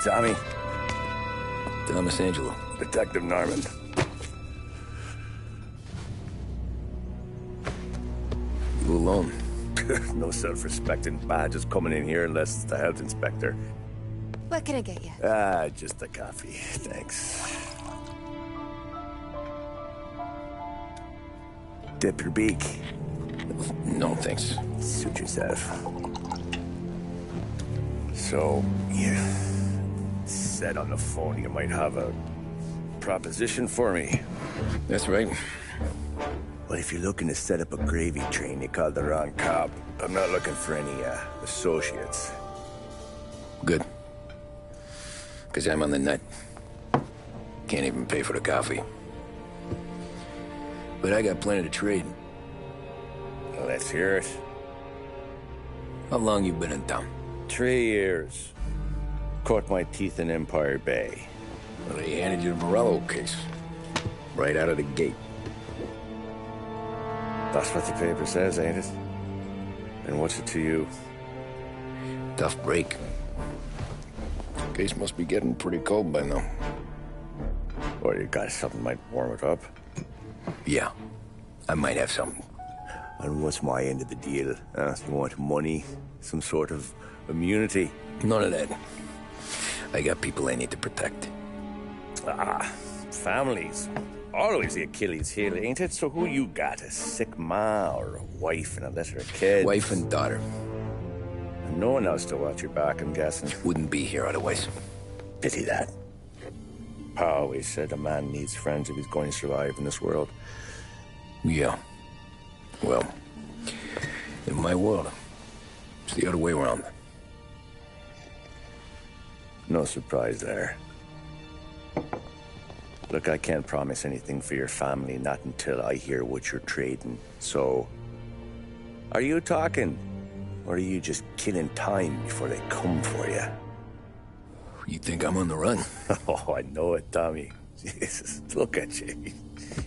Tommy. Thomas Angelo. Detective Norman. You alone? No self-respecting badges coming in here unless it's the health inspector. What can I get you? Just a coffee. Thanks. Dip your beak. No, thanks. Suit yourself. So, you said on the phone you might have a proposition for me. That's right. Well, if you're looking to set up a gravy train, you called the wrong cop. I'm not looking for any, associates. Good. Because I'm on the nut. Can't even pay for the coffee. But I got plenty to trade. Well, let's hear it. How long you been in town? 3 years. Caught my teeth in Empire Bay. Well, they handed you the Morello case. Right out of the gate. That's what the paper says, ain't it? And what's it to you? Tough break. Case must be getting pretty cold by now. Or you got something might warm it up? Yeah, I might have something. And what's my end of the deal? You want money? Some sort of immunity? None of that. I got people I need to protect. Families. Always the Achilles heel, ain't it? So who you got? A sick ma or a wife and a litter of kids? Wife and daughter. And no one else to watch your back, I'm guessing. Wouldn't be here otherwise. Pity that. Pa always said a man needs friends if he's going to survive in this world. Yeah. Well, in my world, it's the other way around. No surprise there. Look, I can't promise anything for your family, not until I hear what you're trading. So, are you talking? Or are you just killing time before they come for you? You think I'm on the run? Oh, I know it, Tommy. Jesus, look at you.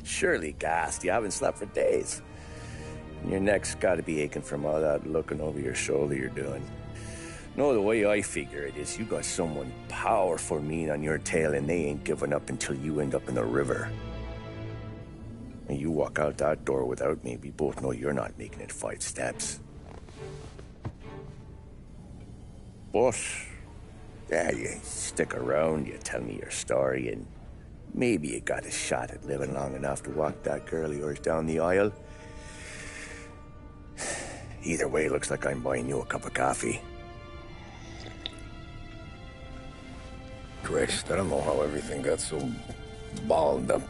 Surely gassed. You haven't slept for days. And your neck's got to be aching from all that looking over your shoulder you're doing. No, the way I figure it is you got someone powerful mean on your tail and they ain't giving up until you end up in the river. And you walk out that door without me, we both know you're not making it 5 steps. But, yeah, you stick around, you tell me your story, and maybe you got a shot at living long enough to walk that girl of yours down the aisle. Either way, looks like I'm buying you a cup of coffee. Christ, I don't know how everything got so balled up.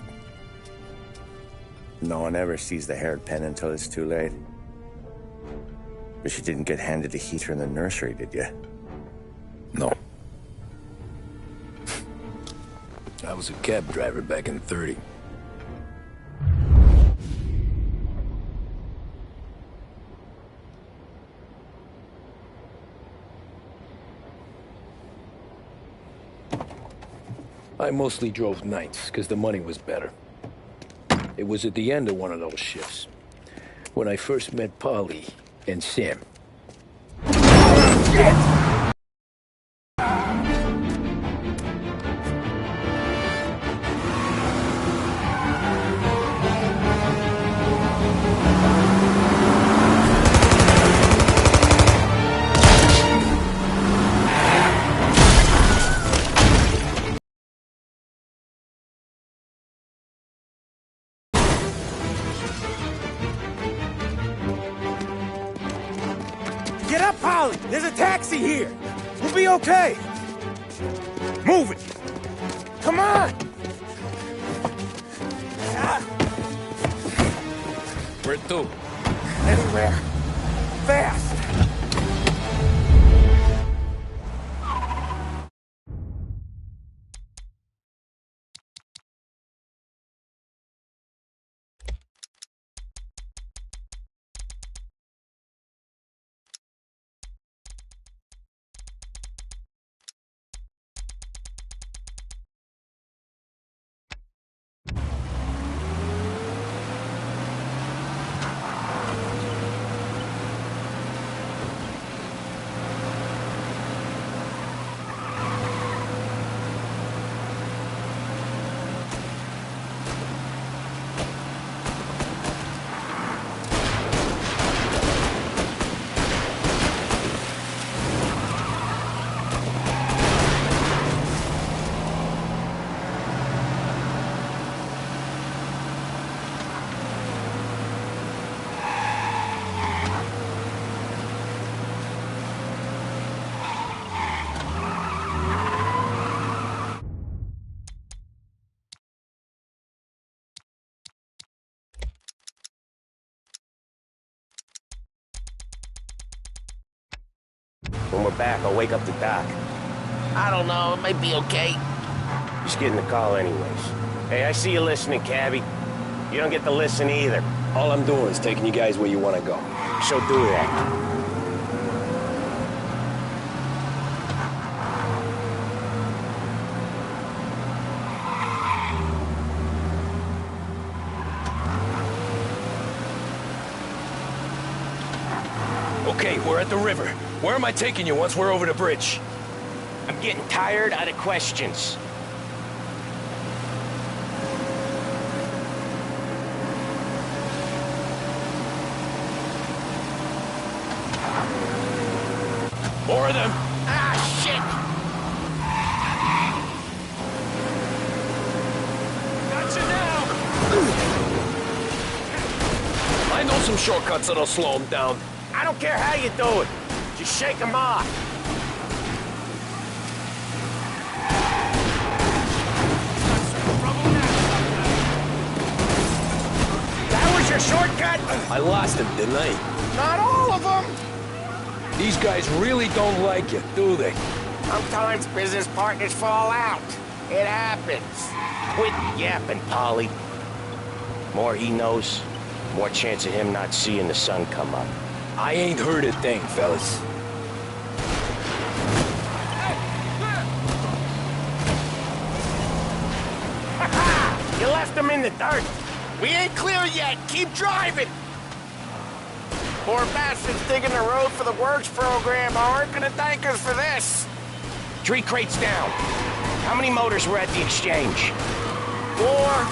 No one ever sees the haired pen until it's too late. But you didn't get handed a heater in the nursery, did you? No. I was a cab driver back in '30. I mostly drove nights, because the money was better. It was at the end of one of those shifts, when I first met Polly and Sam. Shit! Get up, Polly! There's a taxi here! We'll be okay! Move it! Come on! Where to? Anywhere. Fast! When we're back, I'll wake up the doc. I don't know, it might be okay. Just getting the call anyways. Hey, I see you listening, Cabby. You don't get to listen either. All I'm doing is taking you guys where you want to go. So do that. Okay, we're at the river. Where am I taking you once we're over the bridge? I'm getting tired out of questions. More of them. Ah, shit! Gotcha now! I know some shortcuts that'll slow them down. I don't care how you do it. Just shake them off. That was your shortcut? I lost him, didn't I? Not all of them! These guys really don't like you, do they? Sometimes business partners fall out. It happens. Quit yapping, Polly. More he knows, more chance of him not seeing the sun come up. I ain't heard a thing, fellas. You left him in the dirt. We ain't clear yet. Keep driving. Poor bastards digging the road for the works program aren't gonna thank us for this. 3 crates down. How many motors were at the exchange? 4,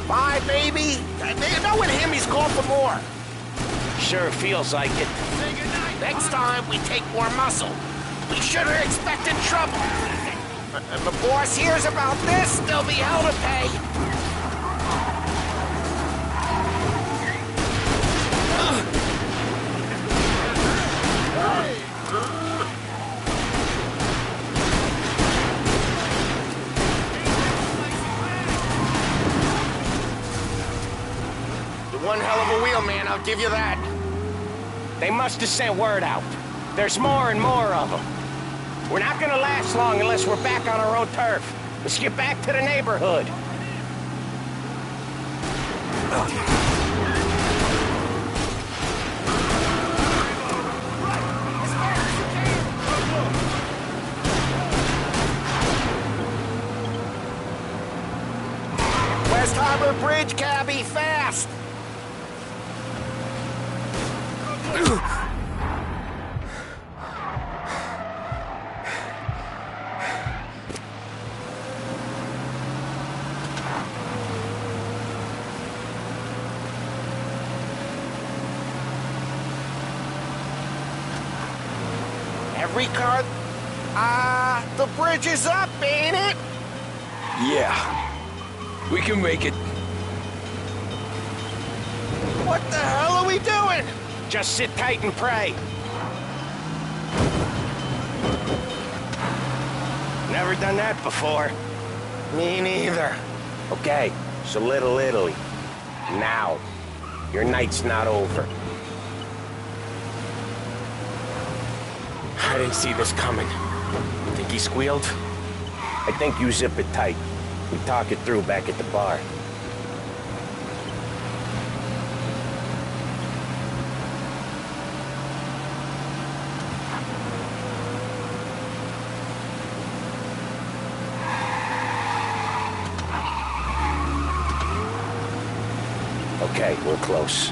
5 maybe. Knowing him, he's called for more. Sure feels like it. Next time, we take more muscle. We should have expected trouble. If the boss hears about this, there'll be hell to pay. You're one hell of a wheelman, I'll give you that. They must have sent word out. There's more and more of them. We're not gonna last long unless we're back on our own turf. Let's get back to the neighborhood. West Harbor Bridge, cabby, fast! Every car... the bridge is up, ain't it? Yeah. We can make it. What the hell are we doing? Just sit tight and pray. Never done that before. Me neither. Okay, so Little Italy. Now. Your night's not over. I didn't see this coming. Think he squealed? I think you zip it tight. We talk it through back at the bar. Okay, we're close.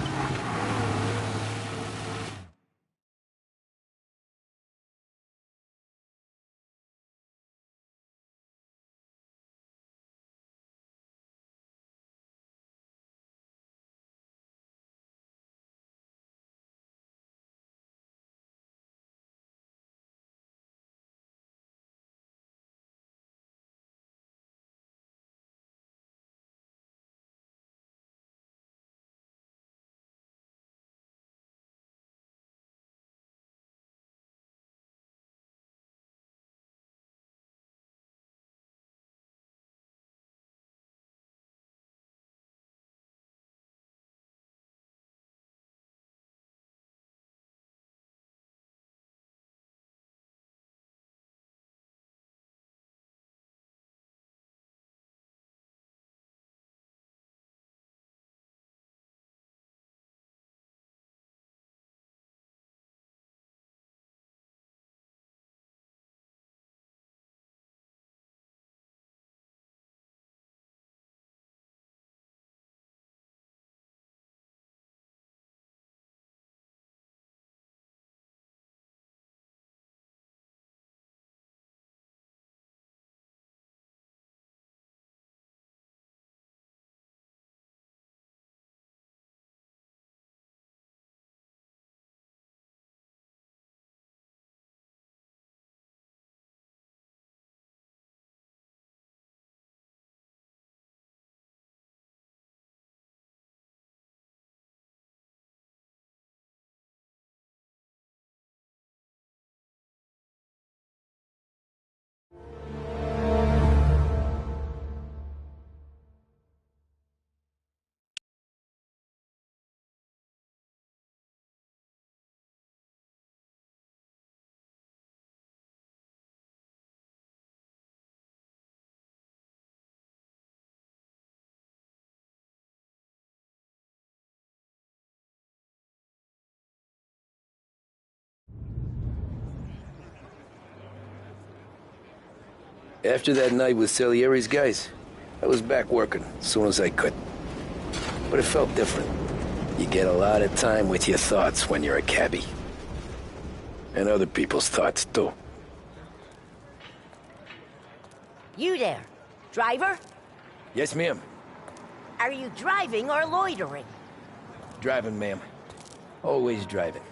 After that night with Salieri's guys, I was back working as soon as I could. But it felt different. You get a lot of time with your thoughts when you're a cabbie. And other people's thoughts, too. You there. Driver? Yes, ma'am. Are you driving or loitering? Driving, ma'am. Always driving.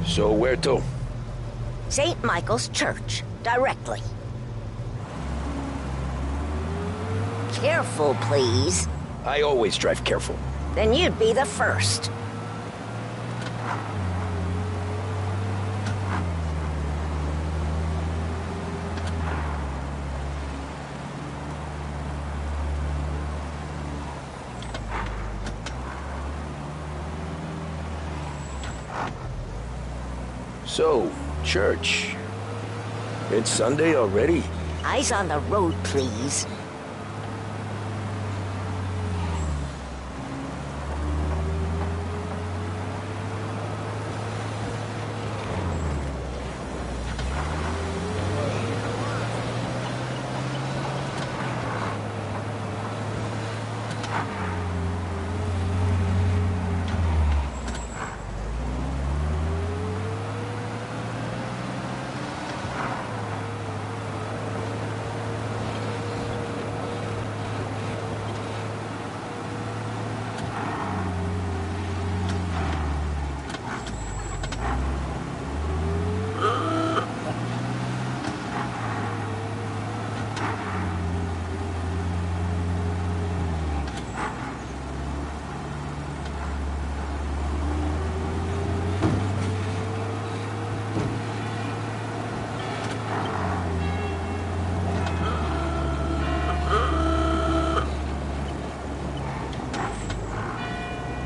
So where to? St. Michael's Church, directly. Careful, please. I always drive careful. Then you'd be the first. So, church. It's Sunday already? Eyes on the road, please.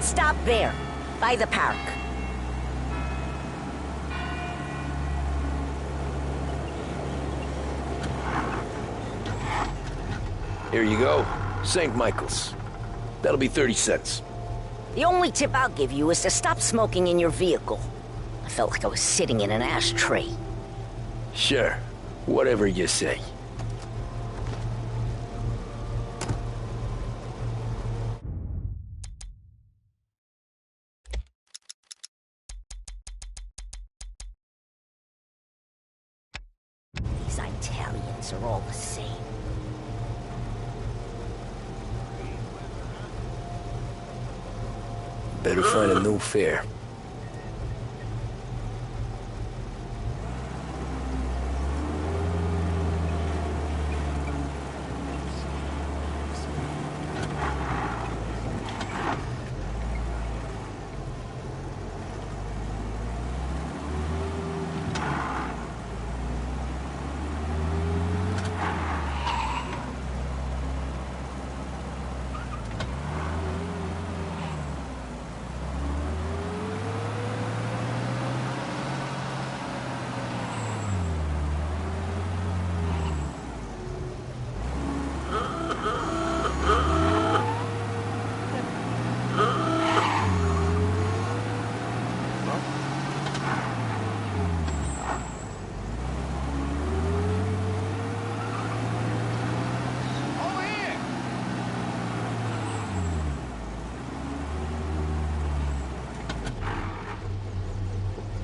Stop there, by the park. Here you go. St. Michael's. That'll be 30 cents. The only tip I'll give you is to stop smoking in your vehicle. I felt like I was sitting in an ashtray. Sure. Whatever you say. These Italians are all the same. Better find a new fare.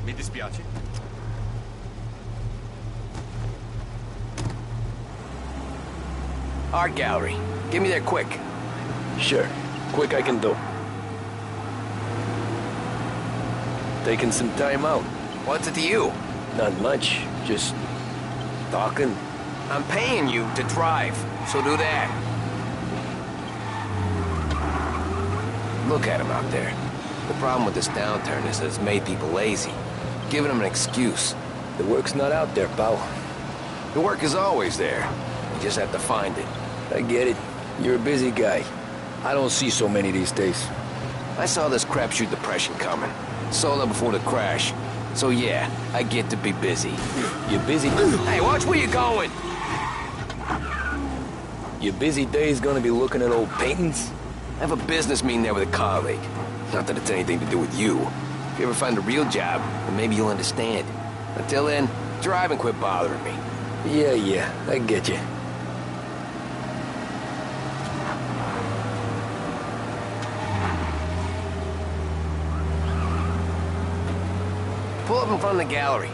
Mi dispiace. Art gallery. Get me there quick. Sure. Quick I can do. Taking some time out. What's it to you? Not much. Just talking. I'm paying you to drive, so do that. Look at him out there. The problem with this downturn is that it's made people lazy. Giving them an excuse. The work's not out there, pal. The work is always there. You just have to find it. I get it. You're a busy guy. I don't see so many these days. I saw this crapshoot depression coming. Sold up before the crash. So yeah, I get to be busy. You're busy? Hey, watch where you're going! Your busy day's gonna be looking at old paintings? I have a business meeting there with a colleague. Not that it's anything to do with you. If you ever find a real job, then maybe you'll understand. Until then, drive and quit bothering me. Yeah, I get you. Pull up in front of the gallery.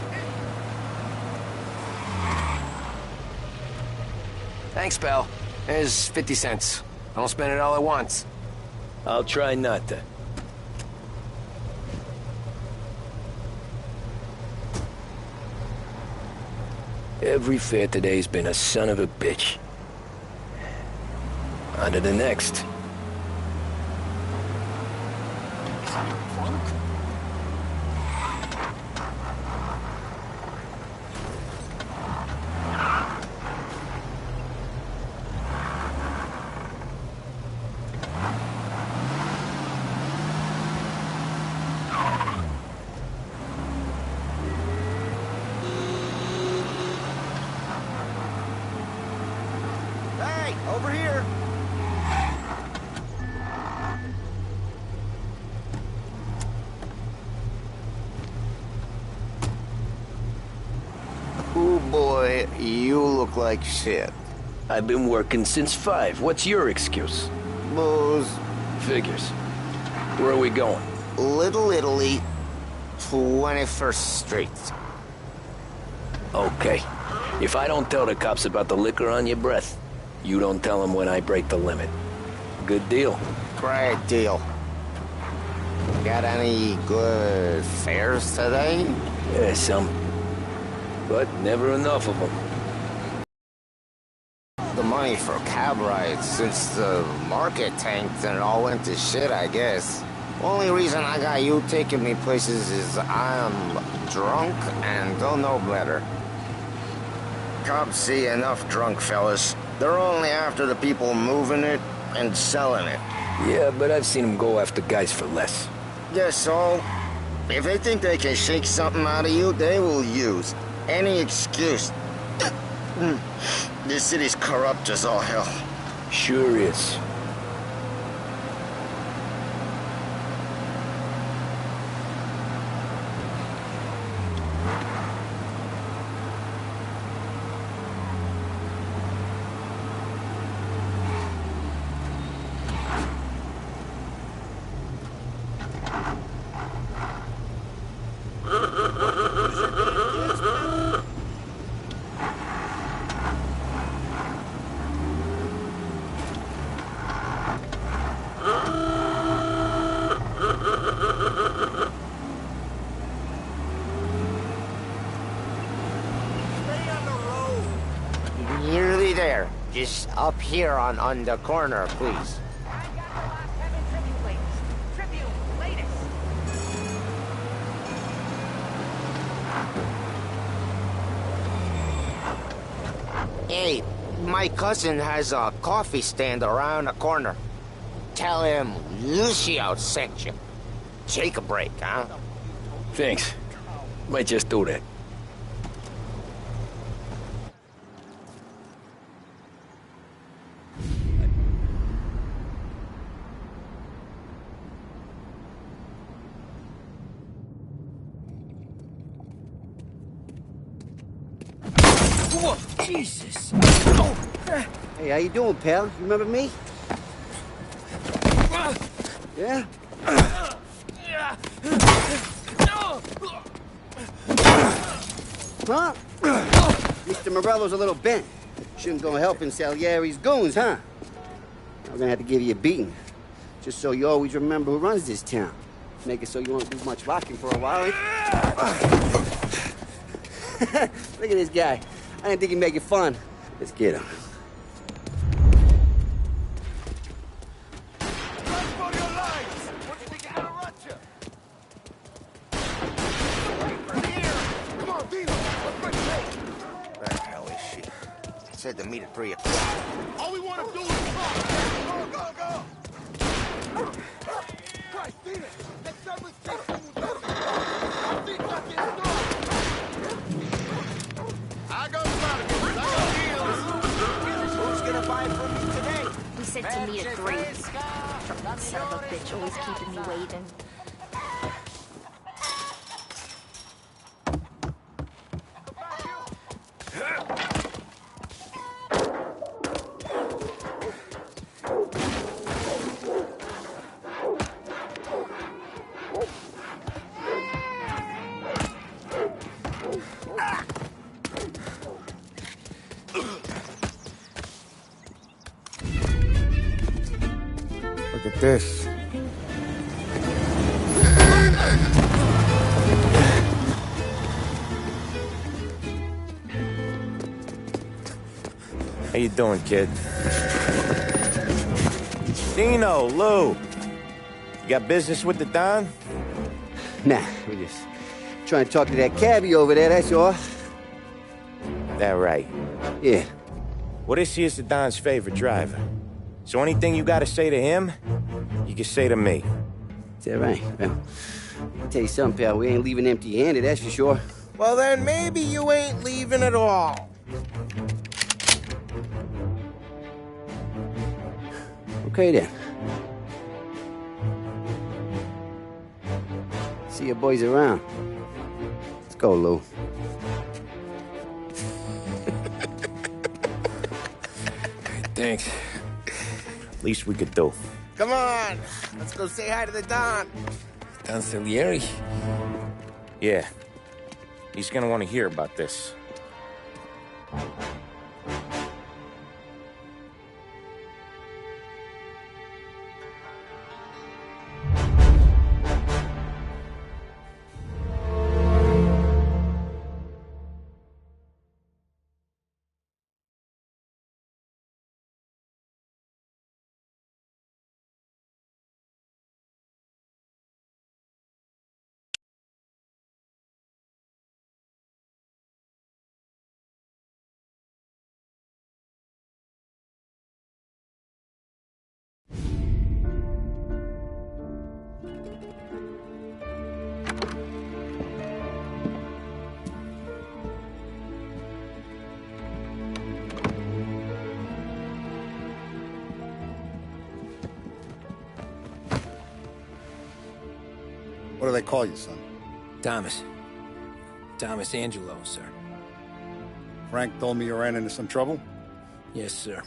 Thanks, pal. There's 50 cents. I don't spend it all at once. I'll try not to. Every fair today's been a son of a bitch. On to the next. Over here. Oh boy, you look like shit. I've been working since 5. What's your excuse? Booze. Figures. Where are we going? Little Italy, 21st Street. Okay. If I don't tell the cops about the liquor on your breath, you don't tell them when I break the limit. Good deal. Great deal. Got any good fares today? Yeah, some. But never enough of them. The money for cab rides since the market tanked and it all went to shit, I guess. Only reason I got you taking me places is I'm drunk and don't know better. Cops see enough drunk fellas. They're only after the people moving it and selling it. Yeah, but I've seen them go after guys for less. Yes, so if they think they can shake something out of you, they will use any excuse. This city's corrupt as all hell. Sure is. Nearly there. Just up here on the corner, please. Hey, my cousin has a coffee stand around the corner. Tell him Lucio sent you. Take a break, huh? Thanks. Might just do that. Whoa, Jesus! Hey, how you doing, pal? You remember me? Yeah? Huh? Mr. Morello's a little bent. Shouldn't go helping Salieri's goons, huh? I'm gonna have to give you a beating. Just so you always remember who runs this town. Make it so you won't do much rocking for a while. Look at this guy. I didn't think he'd make it fun. Let's get him. Said to meet at 3 o'clock. All we want to do is talk. Go, go, go! Christ, Dina! Let's have a check. I got a lot of I got deals. Who's gonna buy from me? said to meet at 3. That son of a bitch always keeping me waiting. Look at this. How you doing, kid? Dino, Lou. You got business with the Don? Nah, we just trying to talk to that cabbie over there, that's all. That right. Yeah. Well, this here's the Don's favorite driver. So anything you gotta say to him, you can say to me. Is that right? Well, I'll tell you something, pal. We ain't leaving empty-handed, that's for sure. Well, then maybe you ain't leaving at all. Okay, then. See your boys around. Let's go, Lou. Thanks. Least we could do. Come on, let's go say hi to the Don. Don Salieri? Yeah. He's gonna want to hear about this. What do they call you, son? Thomas. Thomas Angelo, sir. Frank told me you ran into some trouble? Yes, sir.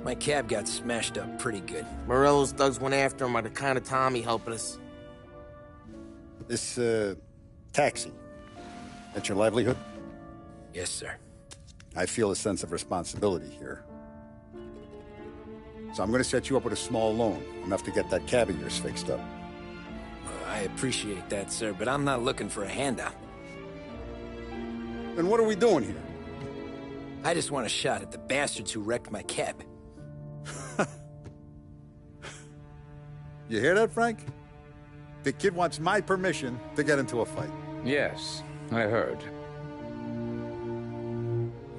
My cab got smashed up pretty good. Morello's thugs went after him by the kind of Tommy helping us. This, taxi. That's your livelihood? Yes, sir. I feel a sense of responsibility here. So I'm gonna set you up with a small loan, enough to get that cab of yours fixed up. I appreciate that, sir, but I'm not looking for a handout. Then what are we doing here? I just want a shot at the bastards who wrecked my cab. You hear that, Frank? The kid wants my permission to get into a fight. Yes, I heard.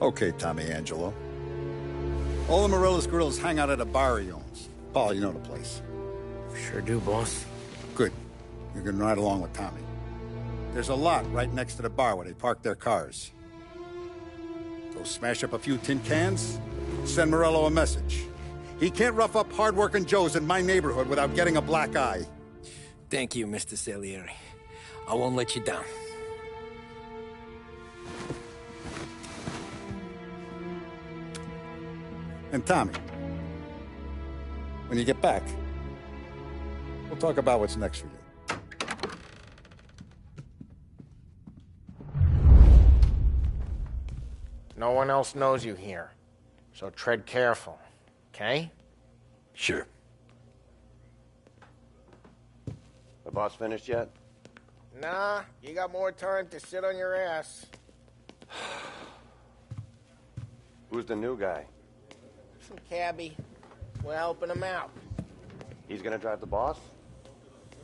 Okay, Tommy Angelo. All the Morello's girls hang out at a bar he owns. Paul, you know the place. Sure do, boss. Good. You can ride along with Tommy. There's a lot right next to the bar where they park their cars. Go smash up a few tin cans, send Morello a message. He can't rough up hard-working Joes in my neighborhood without getting a black eye. Thank you, Mr. Salieri. I won't let you down. And Tommy, when you get back, we'll talk about what's next for you. No one else knows you here, so tread careful, okay? Sure. The boss finished yet? Nah, you got more time to sit on your ass. Who's the new guy? Some cabbie. We're helping him out. He's gonna drive the boss?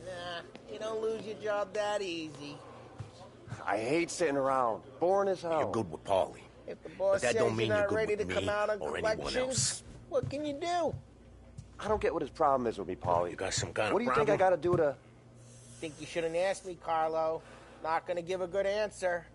Nah, you don't lose your job that easy. I hate sitting around. Boring as hell. You're good with Paulie. If the boss But that says don't mean you're you're not good ready with to me come out on or anyone collections, else. what can you do? I don't get what his problem is with me, Paulie. You got some kind What of do you problem? think I gotta do to... Think you shouldn't ask me, Carlo. Not gonna give a good answer.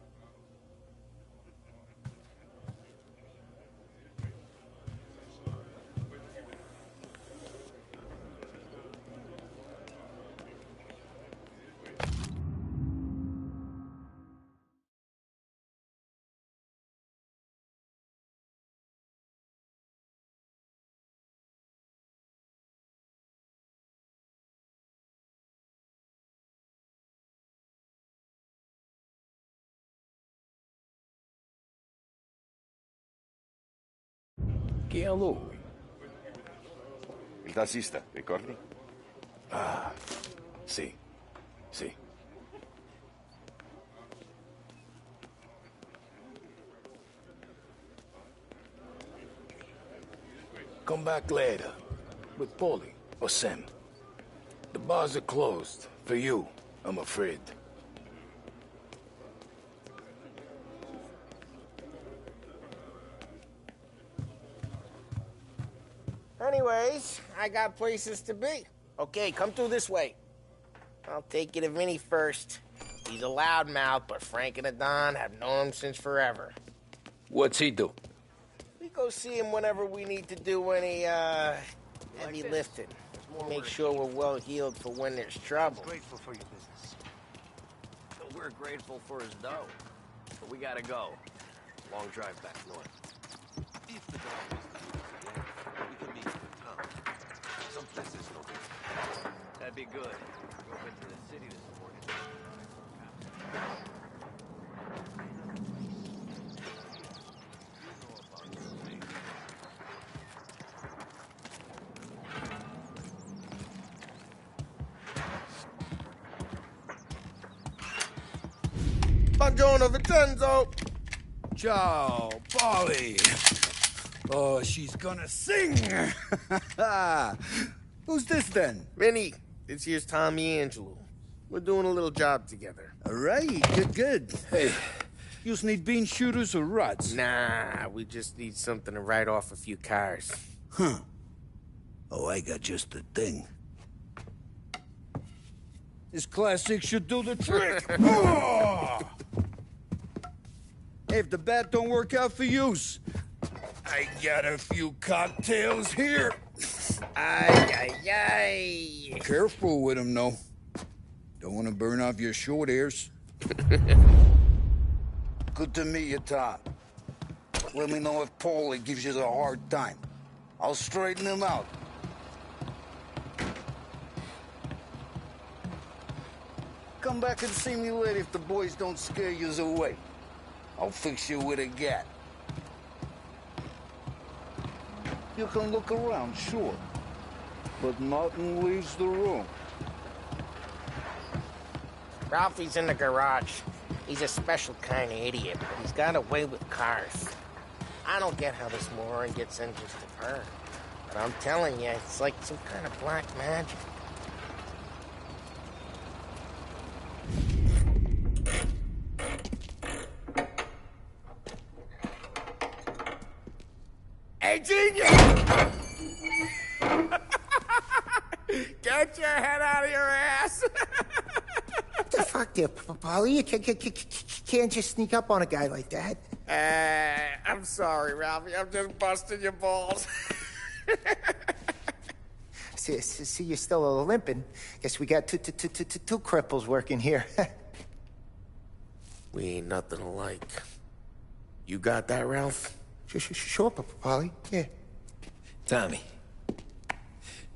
Chi è lui? Il tassista, ricordi? Ah, sì, sì. Come back later. With Paulie or Sam. The bars are closed. For you, I'm afraid. Anyways, I got places to be. Okay, come through this way. I'll take you to Vinny first. He's a loudmouth, but Frank and the Don have known him since forever. What's he do? We go see him whenever we need to do any, heavy lifting. Make sure we're well healed for when there's trouble. Grateful for your business. We're grateful for his dough. But we gotta go. Long drive back north. If the dog was to use again, we could meet in town. Some places no good. That'd be good. Drove into the city this morning. Buongiorno, Vincenzo. Ciao, Polly. Oh, she's gonna sing. Who's this then? Vinny, this here's Tommy Angelo. We're doing a little job together. All right, good. Hey, you need bean shooters or rods? Nah, we just need something to write off a few cars. Huh. Oh, I got just the thing. This classic should do the trick. Oh! If the bat don't work out for yous, I got a few cocktails here. Ay, ay, ay. Careful with them, though. Don't want to burn off your short hairs. Good to meet you, Tom. Let me know if Paulie gives you the hard time. I'll straighten him out. Come back and see me later if the boys don't scare yous away. I'll fix you with a gat. You can look around, sure. But nothing leaves the room. Ralphie's in the garage. He's a special kind of idiot. He's got a way with cars. I don't get how this moron gets engines to burn. But I'm telling you, it's like some kind of black magic. Hey, genius! Get your head out of your ass! What the fuck there, Polly? You can't just sneak up on a guy like that. I'm sorry, Ralphie. I'm just busting your balls. See, you're still limping. Guess we got two cripples working here. We ain't nothing alike. You got that, Ralph? Sure, Polly. Yeah. Tommy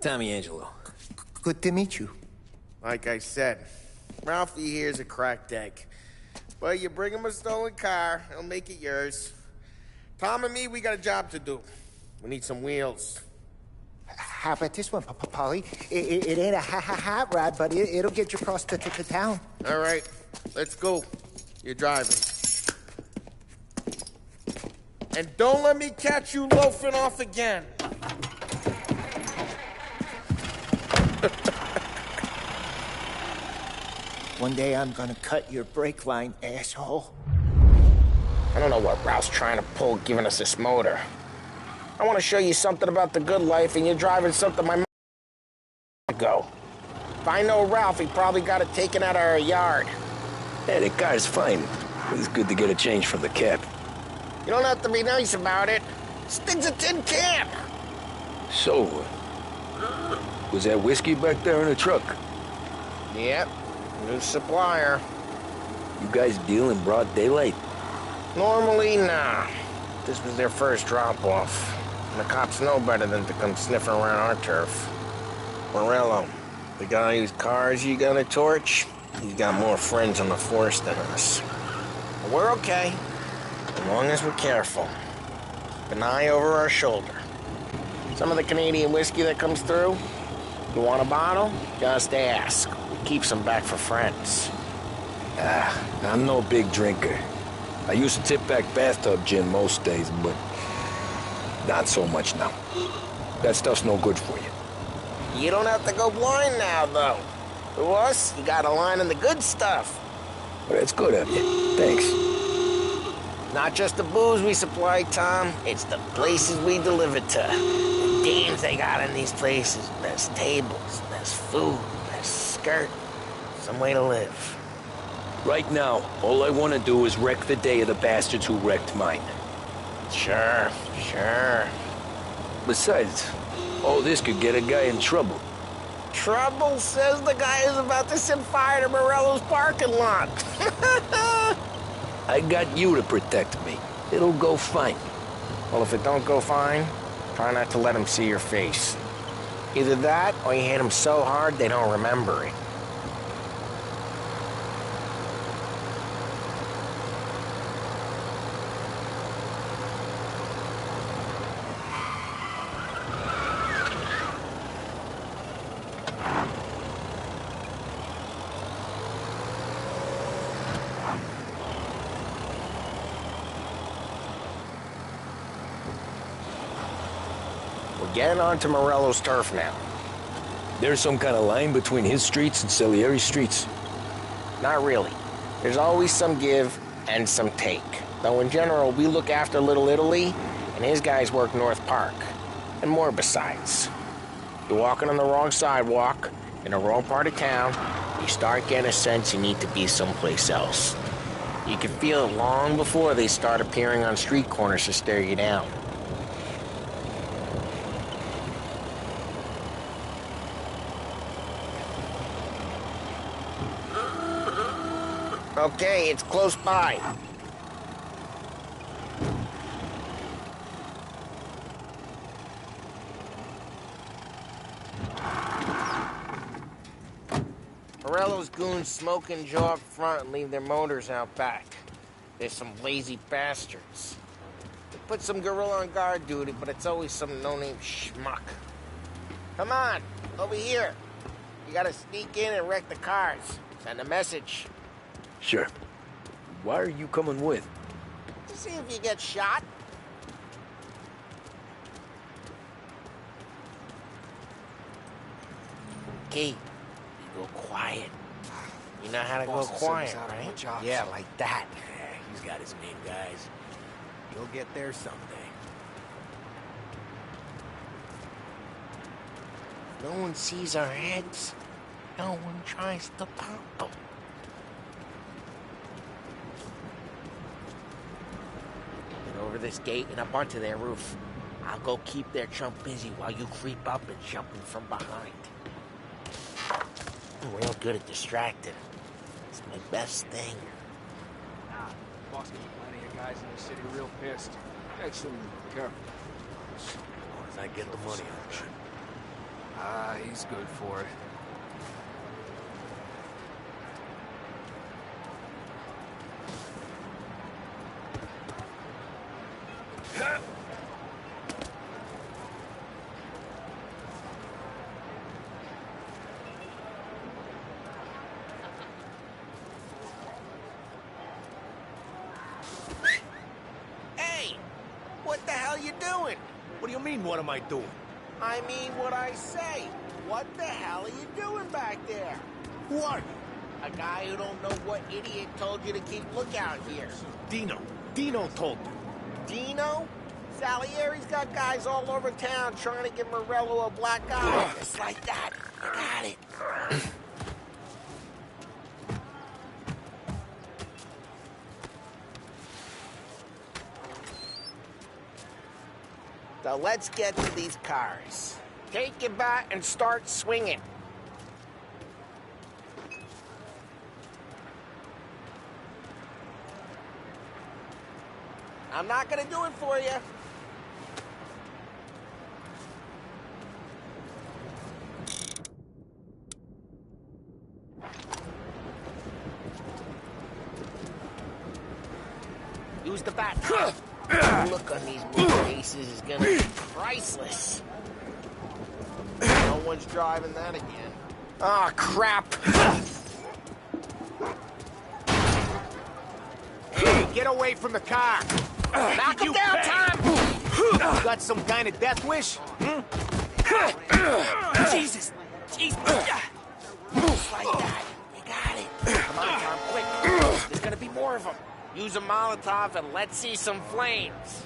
Angelo. Good to meet you. Like I said, Ralphie here's a cracked egg. But you bring him a stolen car, he'll make it yours. Tom and me, we got a job to do. We need some wheels. How about this one, Polly? It ain't a hot rod, but it'll get you across to town. All right, let's go. You're driving. And don't let me catch you loafing off again. One day I'm gonna cut your brake line, asshole. I don't know what Ralph's trying to pull giving us this motor. I want to show you something about the good life, and you're driving something my ago. If I know Ralph, he probably got it taken out of our yard. Yeah, the car's fine. It's good to get a change from the cab. You don't have to be nice about it. This thing's a tin can. So, was that whiskey back there in the truck? Yep, new supplier. You guys deal in broad daylight? Normally, nah. This was their first drop-off. And the cops know better than to come sniffing around our turf. Morello, the guy whose cars you got a torch, he's got more friends on the force than us. But we're okay, as long as we're careful. Keep an eye over our shoulder. Some of the Canadian whiskey that comes through. You want a bottle? Just ask. We keep some back for friends. I'm no big drinker. I used to tip back bathtub gin most days, but not so much now. That stuff's no good for you. You don't have to go blind now, though. To us, you got a line in the good stuff. Well, that's good of you. Thanks. Not just the booze we supply, Tom. It's the places we deliver to. The dames they got in these places. There's tables, there's food, there's skirt. Some way to live. Right now, all I want to do is wreck the day of the bastards who wrecked mine. Sure. Besides, all this could get a guy in trouble. Trouble says the guy is about to set fire to Morello's parking lot. I got you to protect me. It'll go fine. Well, if it don't go fine, try not to let him see your face. Either that, or you hit him so hard they don't remember it. We're getting onto Morello's turf now. There's some kind of line between his streets and Salieri's streets? Not really. There's always some give and some take. Though in general, we look after Little Italy, and his guys work North Park. And more besides. You're walking on the wrong sidewalk, in the wrong part of town, you start getting a sense you need to be someplace else. You can feel it long before they start appearing on street corners to stare you down. Okay, it's close by. Morello's goons smoke and jaw up front and leave their motors out back. They're some lazy bastards. They put some gorilla on guard duty, but it's always some no-name schmuck. Come on, over here. You gotta sneak in and wreck the cars. Send a message. Sure. Why are you coming with? To see if you get shot. Okay, you go quiet. You know how to go quiet, right? Yeah, like that. Yeah, he's got his main guys. You'll get there someday. No one sees our heads. No one tries to pop them. Get over this gate and up onto their roof. I'll go keep their chump busy while you creep up and jump in from behind. I'm real good at distracting. It's my best thing. Boss got plenty of guys in the city real pissed. Actually, careful. As long as I get the money on it. Ah, he's good for it. Hey! What the hell you doing? What do you mean, what am I doing? I mean what I say. What the hell are you doing back there? Who are you? A guy who don't know what idiot told you to keep lookout here. Dino. Dino told me. Dino? Salieri's got guys all over town trying to give Morello a black eye. Just like that. Got it. So let's get to these cars. Take your bat and start swinging. I'm not gonna do it for you. Use the bat. The look on these blue faces is gonna be priceless. one's driving that again. Oh, crap. Hey, get away from the car. Knock him down, Tom. You got some kind of death wish? Jesus. Jesus. Just like that. You got it. Come on, Tom, quick. There's gonna be more of them. Use a Molotov and let's see some flames.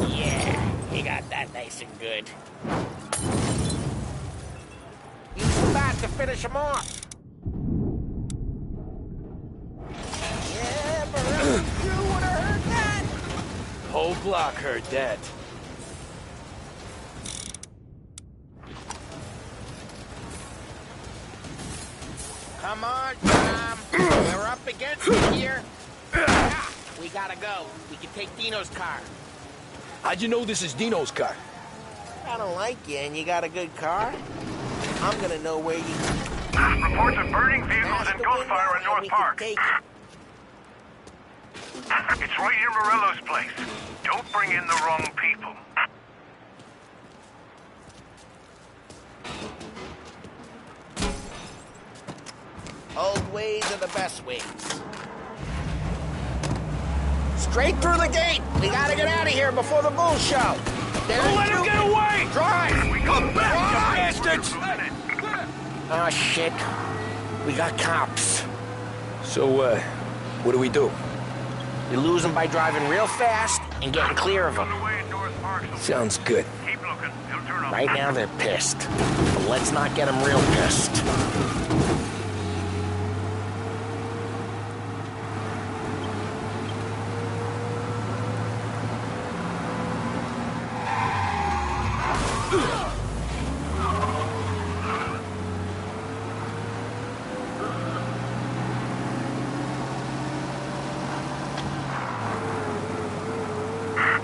Yeah, he got that nice and good. Use the bat to finish him off. Yeah, but you would have heard that. Whole block heard that. Come on, Tom. We're up against it here. Ah, we gotta go. We can take Dino's car. How'd you know this is Dino's car? I don't like you, and you got a good car. I'm gonna know where you... Reports of burning vehicles and gunfire in North Park. It's right near Morello's place. Don't bring in the wrong people. Old ways are the best ways. Straight through the gate. We gotta get out of here before the bull show. Don't let him get away! Drive! Come back, you bastards! Oh, shit. We got cops. So, what do we do? You lose them by driving real fast and getting clear of them. Sounds good. Right now they're pissed. But let's not get them real pissed.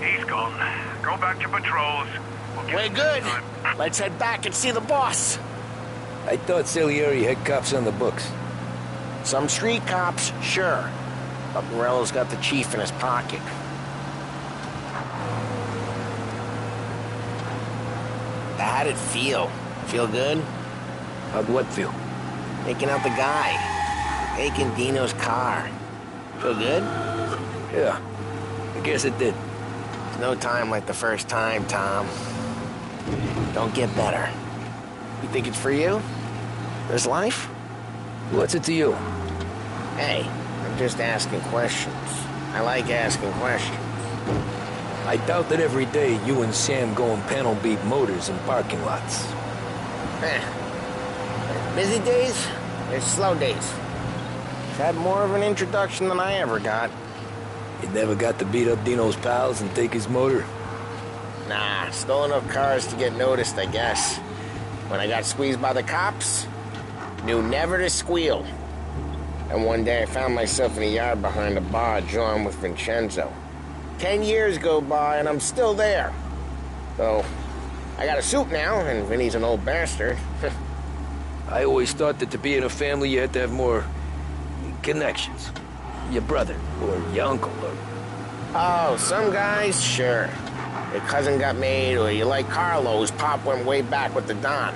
He's gone. Go back to patrols. We're good. Let's head back and see the boss. I thought Salieri had cops on the books. Some street cops, sure. But Morello's got the chief in his pocket. How'd it feel? Feel good? How'd what feel? Taking out the guy. Taking Dino's car. Feel good? Yeah, I guess it did. There's no time like the first time, Tom. Don't get better. You think it's for you? This life? What's it to you? Hey, I'm just asking questions. I like asking questions. I doubt that every day you and Sam go and panel beat motors in parking lots. There's busy days, there's slow days. Had more of an introduction than I ever got. You never got to beat up Dino's pals and take his motor? Nah, stole enough cars to get noticed, I guess. When I got squeezed by the cops, knew never to squeal. And one day I found myself in a yard behind a bar drawn with Vincenzo. 10 years go by and I'm still there. So, I got a suit now, and Vinny's an old bastard. I always thought that to be in a family you had to have more connections. Your brother, or your uncle, or... Oh, some guys, sure. Your cousin got made, or you like Carlo's pop went way back with the Don.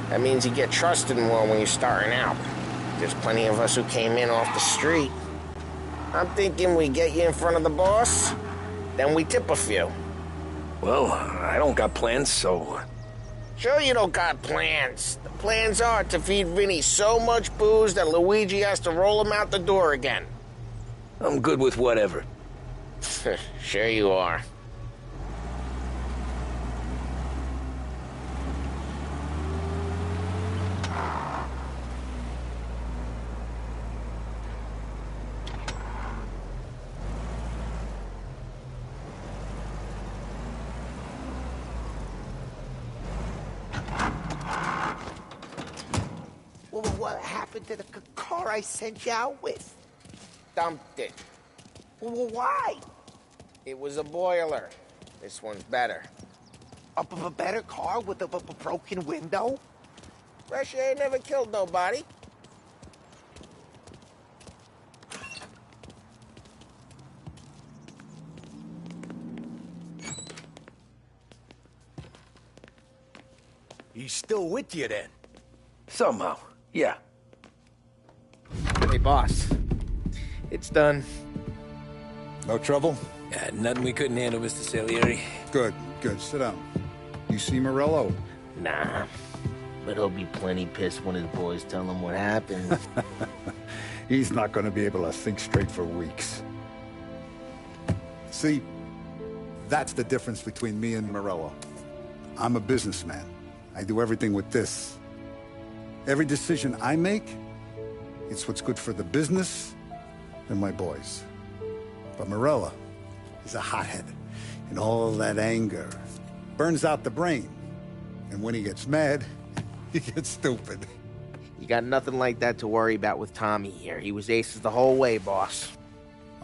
That means you get trusted more when you're starting out. There's plenty of us who came in off the street. I'm thinking we get you in front of the boss, then we tip a few. Well, I don't got plans, so... Sure you don't got plans. The plans are to feed Vinny so much booze that Luigi has to roll him out the door again. I'm good with whatever. Sure you are. What happened to the car I sent you out with? Dumped it. Why? It was a boiler. This one's better. A better car with a broken window? Fresh air never killed nobody. He's still with you then? Somehow, yeah. Hey, boss. It's done. No trouble? Yeah, nothing we couldn't handle, Mr. Salieri. Good, good. Sit down. You see Morello? Nah. But he'll be plenty pissed when his boys tell him what happened. He's not going to be able to think straight for weeks. See, that's the difference between me and Morello. I'm a businessman. I do everything with this. Every decision I make, it's what's good for the business and my boys. But Morello is a hothead, and all that anger burns out the brain. And when he gets mad, he gets stupid. You got nothing like that to worry about with Tommy here. He was aces the whole way, boss.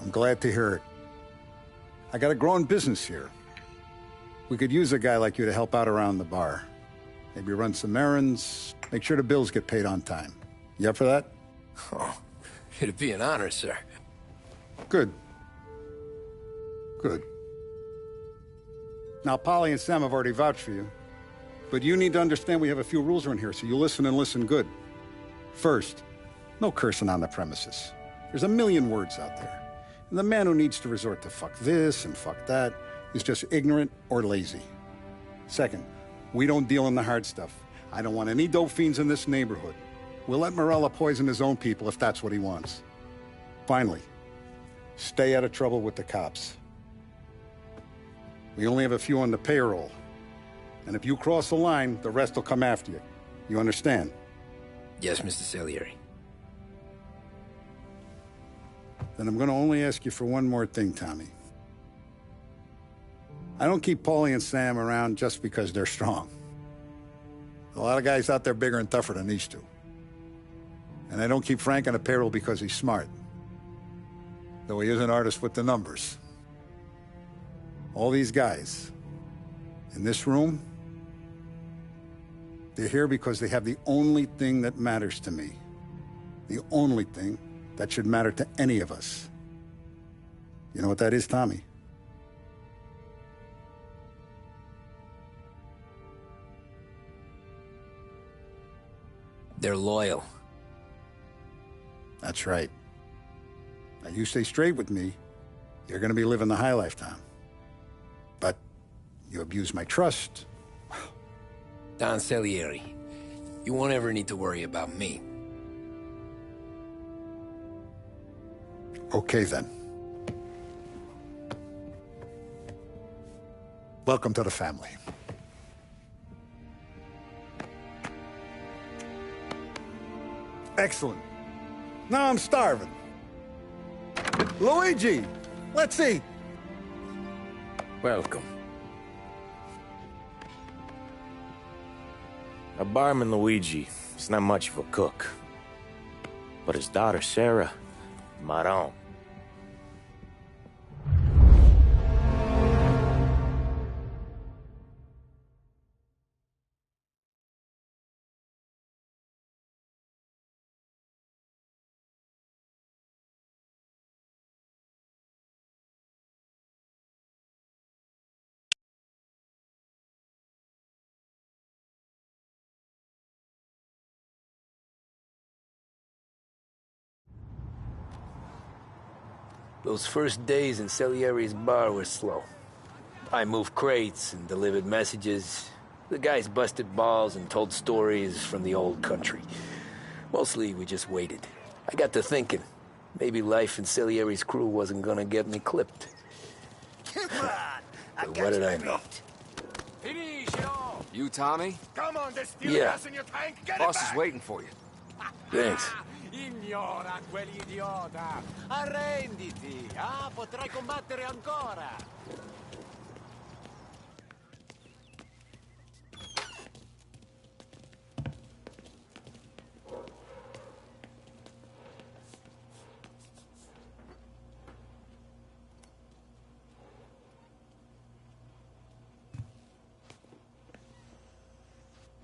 I'm glad to hear it. I got a growing business here. We could use a guy like you to help out around the bar. Maybe run some errands, make sure the bills get paid on time. You up for that? Oh, it'd be an honor, sir. Good. Good. Now, Polly and Sam have already vouched for you. But you need to understand we have a few rules around here, so you listen and listen good. First, no cursing on the premises. There's a million words out there. And the man who needs to resort to fuck this and fuck that is just ignorant or lazy. Second, we don't deal in the hard stuff. I don't want any dope fiends in this neighborhood. We'll let Morello poison his own people if that's what he wants. Finally, stay out of trouble with the cops. We only have a few on the payroll. And if you cross the line, the rest will come after you. You understand? Yes, Mr. Salieri. Then I'm going to only ask you for one more thing, Tommy. I don't keep Paulie and Sam around just because they're strong. A lot of guys out there bigger and tougher than these two. And I don't keep Frank on a payroll because he's smart. Though he is an artist with the numbers. All these guys in this room, they're here because they have the only thing that matters to me. The only thing that should matter to any of us. You know what that is, Tommy? They're loyal. That's right. Now, you stay straight with me, you're gonna be living the high life, Tom. But you abuse my trust. Don Salieri, you won't ever need to worry about me. Okay, then. Welcome to the family. Excellent. Now I'm starving. Luigi, let's eat. Welcome. A barman Luigi is not much of a cook. But his daughter Sarah, Maron. Those first days in Salieri's bar were slow. I moved crates and delivered messages. The guys busted balls and told stories from the old country. Mostly, we just waited. I got to thinking, maybe life in Salieri's crew wasn't gonna get me clipped. Come on! But what did I know? You, Tommy? Come on, there's still Yeah. gas in your tank. Get Boss it is back. waiting for you. Thanks. Ignora quell'idiota! Arrenditi! Ah, potrai combattere ancora!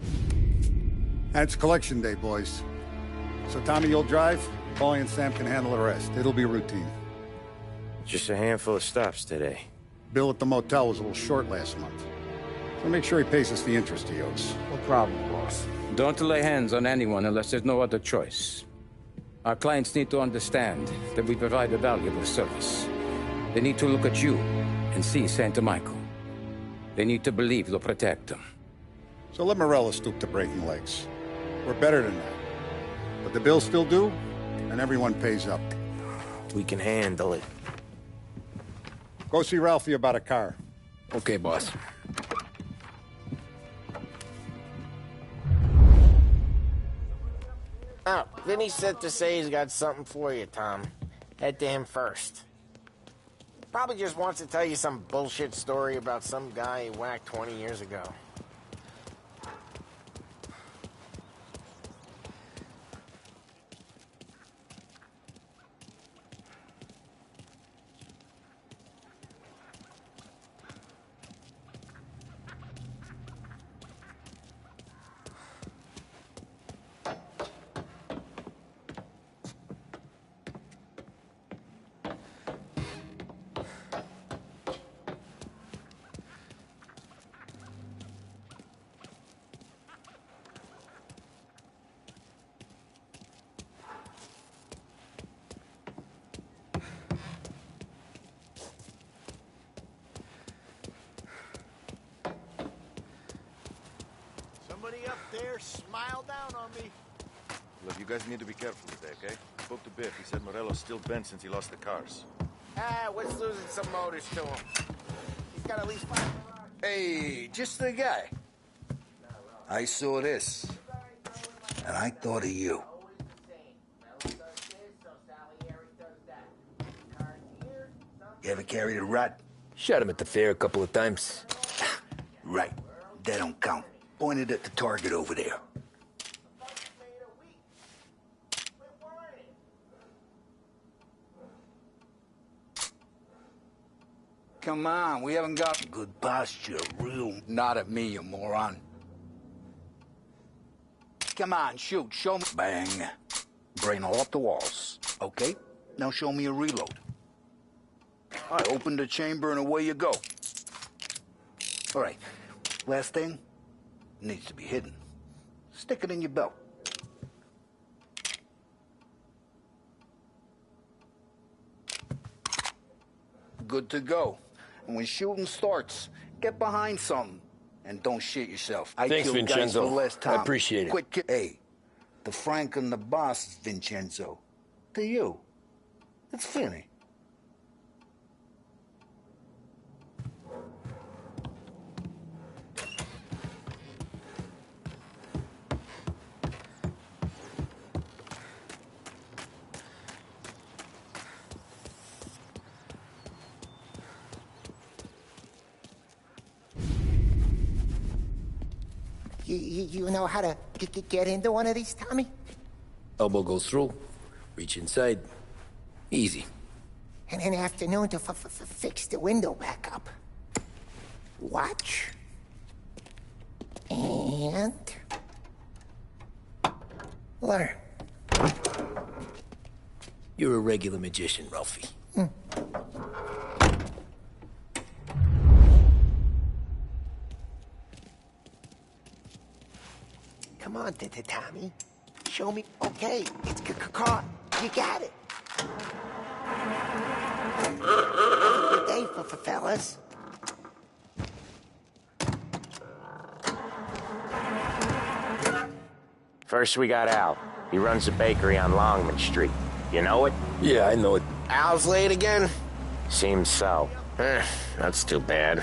And it's collection day, boys. So Tommy, you'll drive. Paulie and Sam can handle the rest. It'll be routine. Just a handful of stops today. Bill at the motel was a little short last month. So make sure he pays us the interest he owes. No problem, boss. Don't lay hands on anyone unless there's no other choice. Our clients need to understand that we provide a valuable service. They need to look at you and see Santa Michael. They need to believe you'll protect them. So let Morello stoop to breaking legs. We're better than that. But the bill's still due, and everyone pays up. We can handle it. Go see Ralphie about a car. Okay, boss. Oh, Vinny said to say he's got something for you, Tom. Head to him first. Probably just wants to tell you some bullshit story about some guy he whacked 20 years ago. Somebody up there smiled down on me. Look, you guys need to be careful today, okay? Spoke to Biff. He said Morello's still bent since he lost the cars. What's losing some motors to him? He's got at least 5. Hey, just the guy. I saw this, and I thought of you. You ever carried a rat? Shot him at the fair a couple of times. Right. That don't count. Pointed at the target over there. Come on, we haven't got good posture. Real. Not at me, you moron. Come on, shoot. Show me. Bang. Brain all off the walls. Okay? Now show me a reload. I open the chamber and away you go. All right. Last thing. Needs to be hidden. Stick it in your belt. Good to go. And when shooting starts, get behind something. And don't shit yourself. I Thanks, killed Vincenzo. guys for less time. I appreciate it. Hey, the Frank and the boss, Vincenzo. To you. It's Finny. You know how to get into one of these, Tommy? Elbow goes through. Reach inside. Easy. And an afternoon to fix the window back up. Watch. And... learn. You're a regular magician, Ralphie. Come on, Tommy. Show me. Okay, it's caught. You got it. Good day for fellas. First we got Al. He runs a bakery on Longman Street. You know it? Yeah, I know it. Al's late again? Seems so. That's too bad.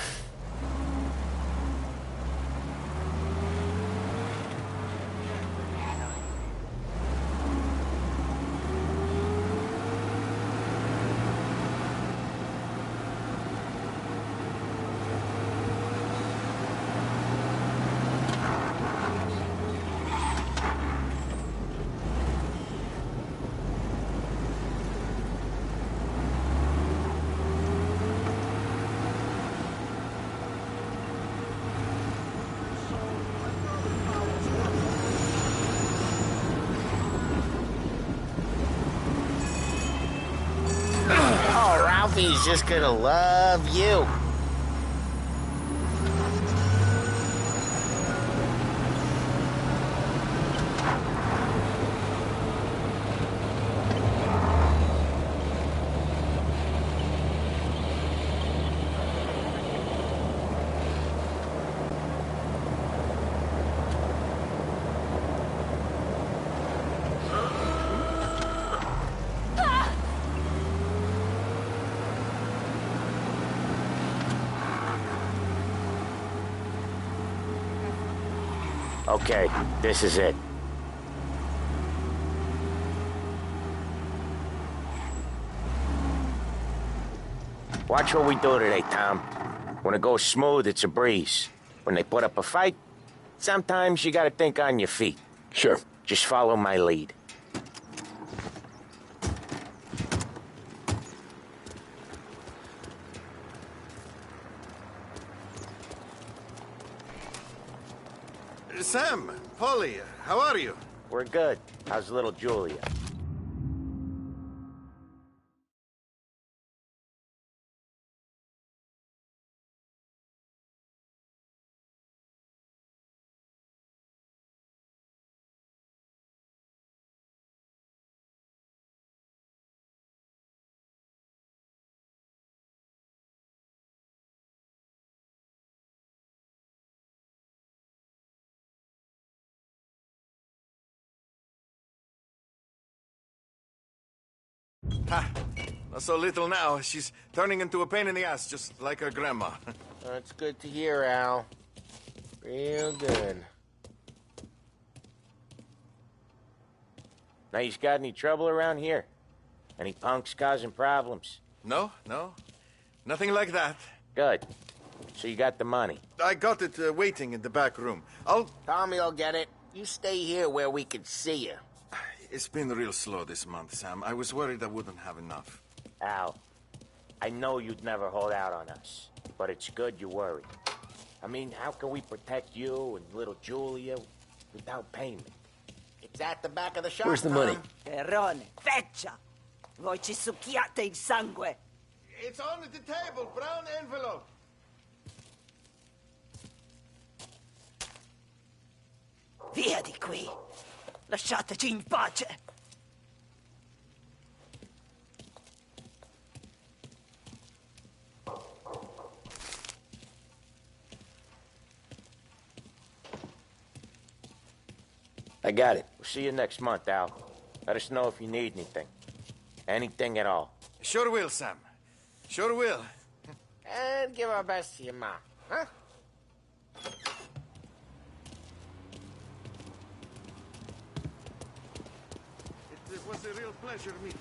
Ralphie's just gonna love you. Okay, this is it. Watch what we do today, Tom. When it goes smooth, it's a breeze. When they put up a fight, sometimes you gotta think on your feet. Sure. Just follow my lead. Sam, Polly, how are you? We're good. How's little Julia? Ha! Not so little now. She's turning into a pain in the ass, just like her grandma. That's good to hear, Al. Real good. Now, you got any trouble around here? Any punks causing problems? No. Nothing like that. Good. So you got the money? I got it waiting in the back room. Tommy'll get it. You stay here where we can see you. It's been real slow this month, Sam. I was worried I wouldn't have enough. Al, I know you'd never hold out on us, but it's good you worry. I mean, how can we protect you and little Julia without payment? It's at the back of the shop. Where's the money? Perrone, feccia! Voi ci succhiate il sangue! It's on the table, brown envelope. Via di qui! Lasciateci in pace! I got it. We'll see you next month, Al. Let us know if you need anything. Anything at all. Sure will, Sam. Sure will. And give our best to your mom, huh? It was a real pleasure meeting.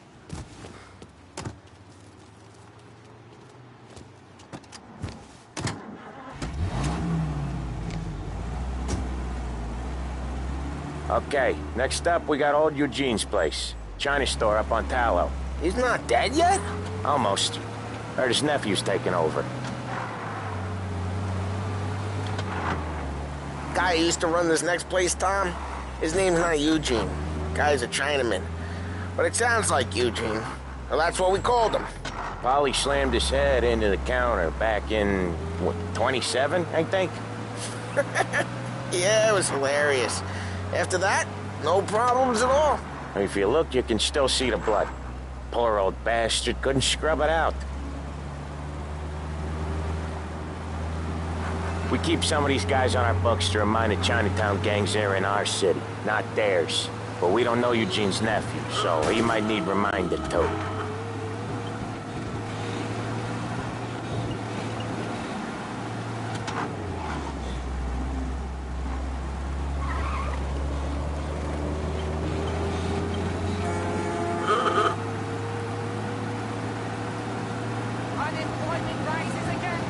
Okay, next up, we got old Eugene's place. China store up on Tallow. He's not dead yet? Almost. Heard his nephew's taking over. Guy who used to run this next place, Tom? His name's not Eugene. Guy's a Chinaman. But it sounds like Eugene. Well, that's what we called him. Polly slammed his head into the counter back in, what, 27, I think? Yeah, it was hilarious. After that, no problems at all. If you look, you can still see the blood. Poor old bastard couldn't scrub it out. We keep some of these guys on our books to remind the Chinatown gangs they're in our city, not theirs. But we don't know Eugene's nephew, so he might need reminded too. Unemployment rises again!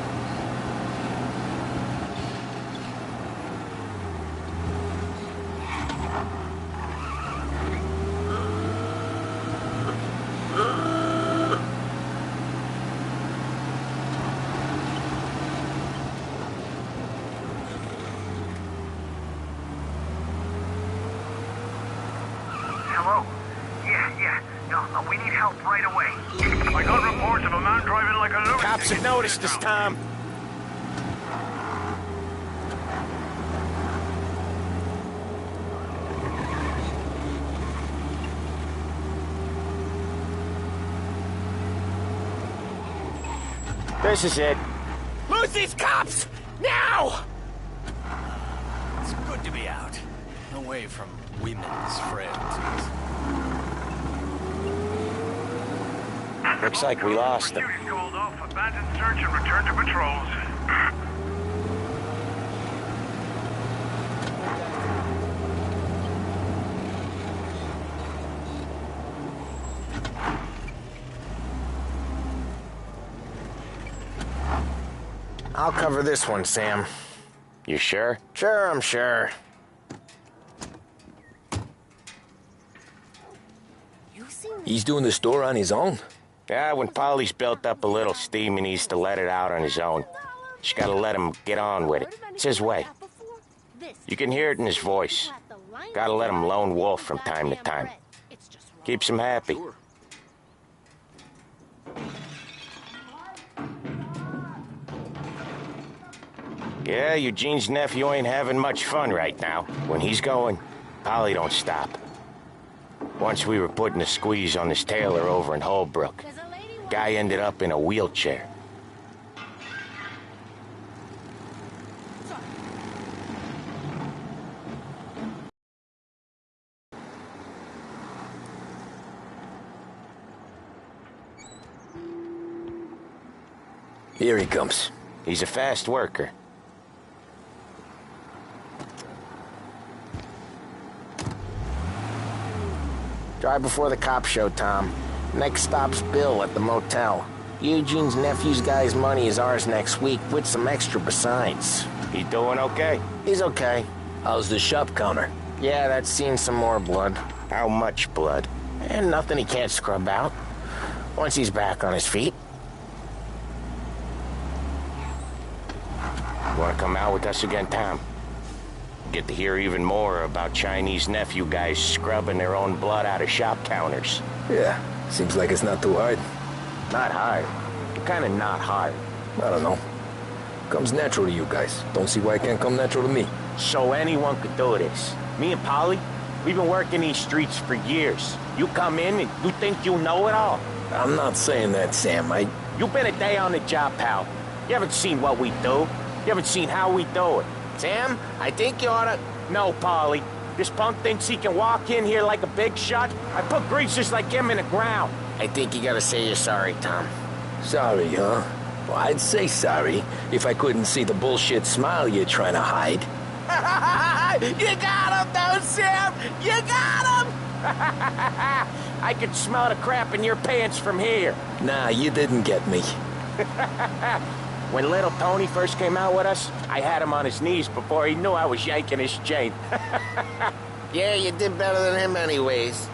Hello? Yeah. No, we need help right away. I got reports of a man driving like a lunatic. Cops have noticed us, Tom. This is it. Lose these cops! Now! It's good to be out. Away from women's friends. Looks like we lost them. Duty's called off, abandon search and return to patrols. I'll cover this one, Sam. You sure? Sure, I'm sure. He's doing the store on his own? Yeah, when Polly's built up a little steam, he needs to let it out on his own. Just gotta let him get on with it. It's his way. You can hear it in his voice. Gotta let him lone wolf from time to time. Keeps him happy. Yeah, Eugene's nephew ain't having much fun right now. When he's going, Polly don't stop. Once we were putting a squeeze on this tailor over in Holbrook. Guy ended up in a wheelchair. Here he comes. He's a fast worker. Drive before the cops show, Tom. Next stop's Bill at the motel. Eugene's nephew's guy's money is ours next week, with some extra besides. He doing okay? He's okay. How's the shop counter? Yeah, that's seen some more blood. How much blood? And nothing he can't scrub out. Once he's back on his feet. Want to come out with us again, Tom? Get to hear even more about Chinese nephew guys scrubbing their own blood out of shop counters. Yeah, seems like it's not too hard. Not hard. Kind of not hard. I don't know. Comes natural to you guys. Don't see why it can't come natural to me. So anyone could do this. Me and Polly, we've been working these streets for years. You come in and you think you know it all. I'm not saying that, Sam. You've been a day on the job, pal. You haven't seen what we do. You haven't seen how we do it. Sam, I think you oughta... No, Polly. This punk thinks he can walk in here like a big shot. I put greasers like him in the ground. I think you gotta say you're sorry, Tom. Sorry, huh? Well, I'd say sorry if I couldn't see the bullshit smile you're trying to hide. You got him, though, Sam! You got him! I could smell the crap in your pants from here. Nah, you didn't get me. When little Tony first came out with us, I had him on his knees before he knew I was yanking his chain. Yeah, you did better than him anyways.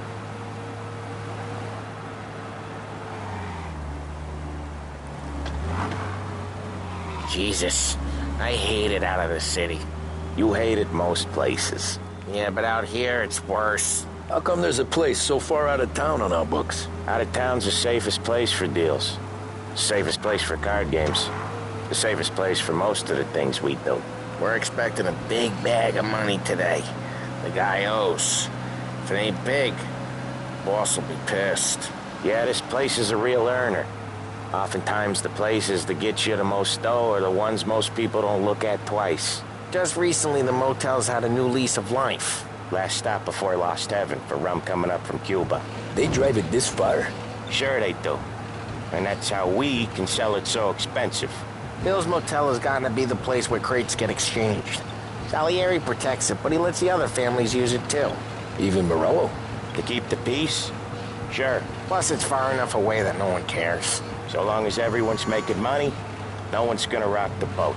Jesus, I hate it out of the city. You hate it most places. Yeah, but out here it's worse. How come there's a place so far out of town on our books? Out of town's the safest place for deals. Safest place for card games. The safest place for most of the things we do. We're expecting a big bag of money today. The guy owes. If it ain't big, boss will be pissed. Yeah, this place is a real earner. Oftentimes the places that get you the most dough are the ones most people don't look at twice. Just recently, the motel's had a new lease of life. Last stop before Lost Heaven for rum coming up from Cuba. They drive it this far? Sure they do. And that's how we can sell it so expensive. Bill's motel has gotten to be the place where crates get exchanged. Salieri protects it, but he lets the other families use it too. Even Morello? To keep the peace? Sure. Plus, it's far enough away that no one cares. So long as everyone's making money, no one's gonna rock the boat.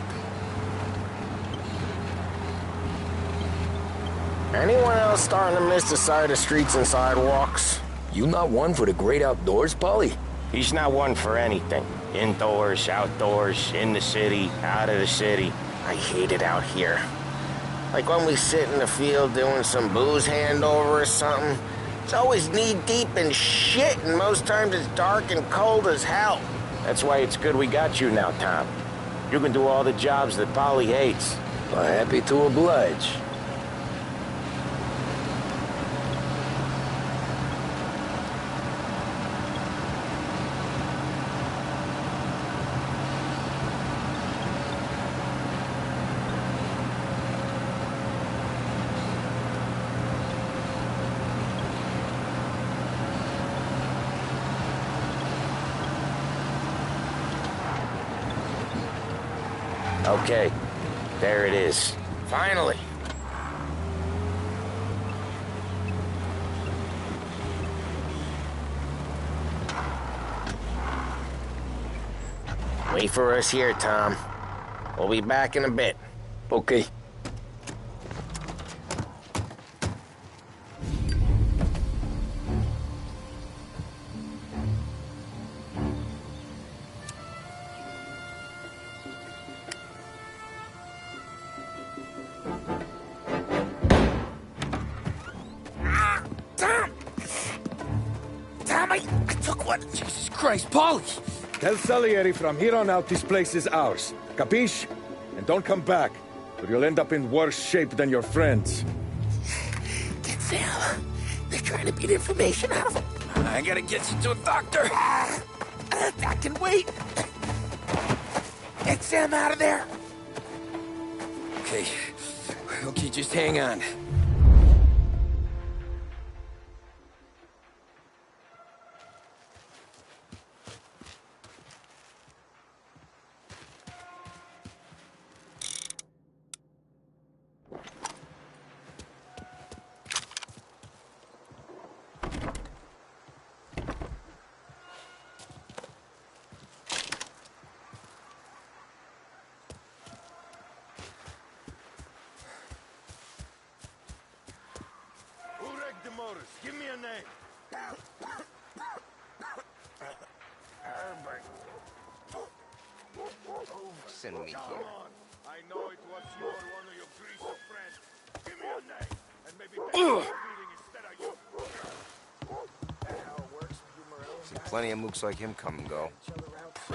Anyone else starting to miss the side of streets and sidewalks? You not one for the great outdoors, Polly? He's not one for anything. Indoors, outdoors, in the city, out of the city. I hate it out here. Like when we sit in the field doing some booze handover or something. It's always knee-deep in shit, and most times it's dark and cold as hell. That's why it's good we got you now, Tom. You can do all the jobs that Polly hates. Well, happy to oblige. Okay, there it is. Finally. Wait for us here, Tom. We'll be back in a bit. Okay. Tommy, I took one. Jesus Christ, Polly! Tell Salieri from here on out this place is ours. Capiche? And don't come back, or you'll end up in worse shape than your friends. Get Sam. They're trying to beat information out of him. I gotta get you to a doctor. I can wait. Get Sam out of there. Okay, just hang on. Give me a name. Herbert. Send me here. Come on. I know it was you or one of your greaser friends. Give me a name, and maybe take a beating instead of you. That's how it works with you Morello See guys. plenty of mooks like him come and go. Each other out so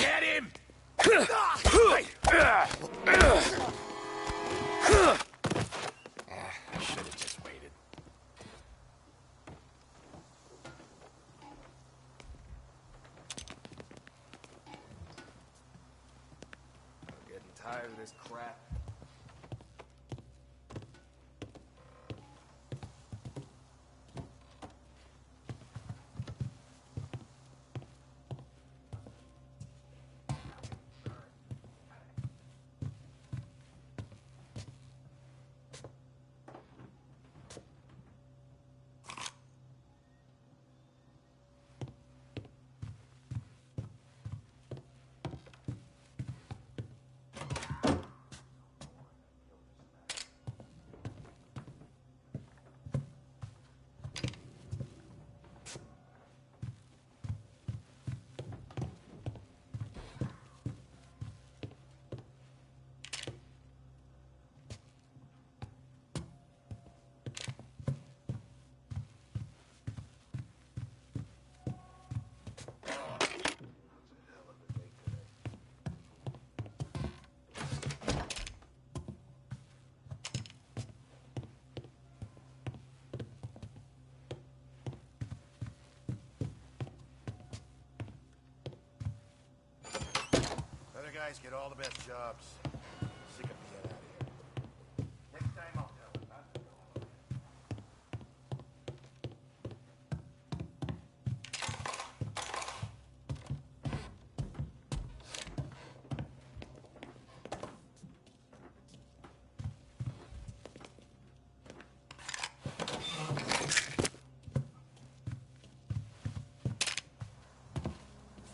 Get him! I should have just waited. I'm getting tired of this crap. Other guys get all the best jobs. Sick of being out of here. Next time I'll tell him not to go.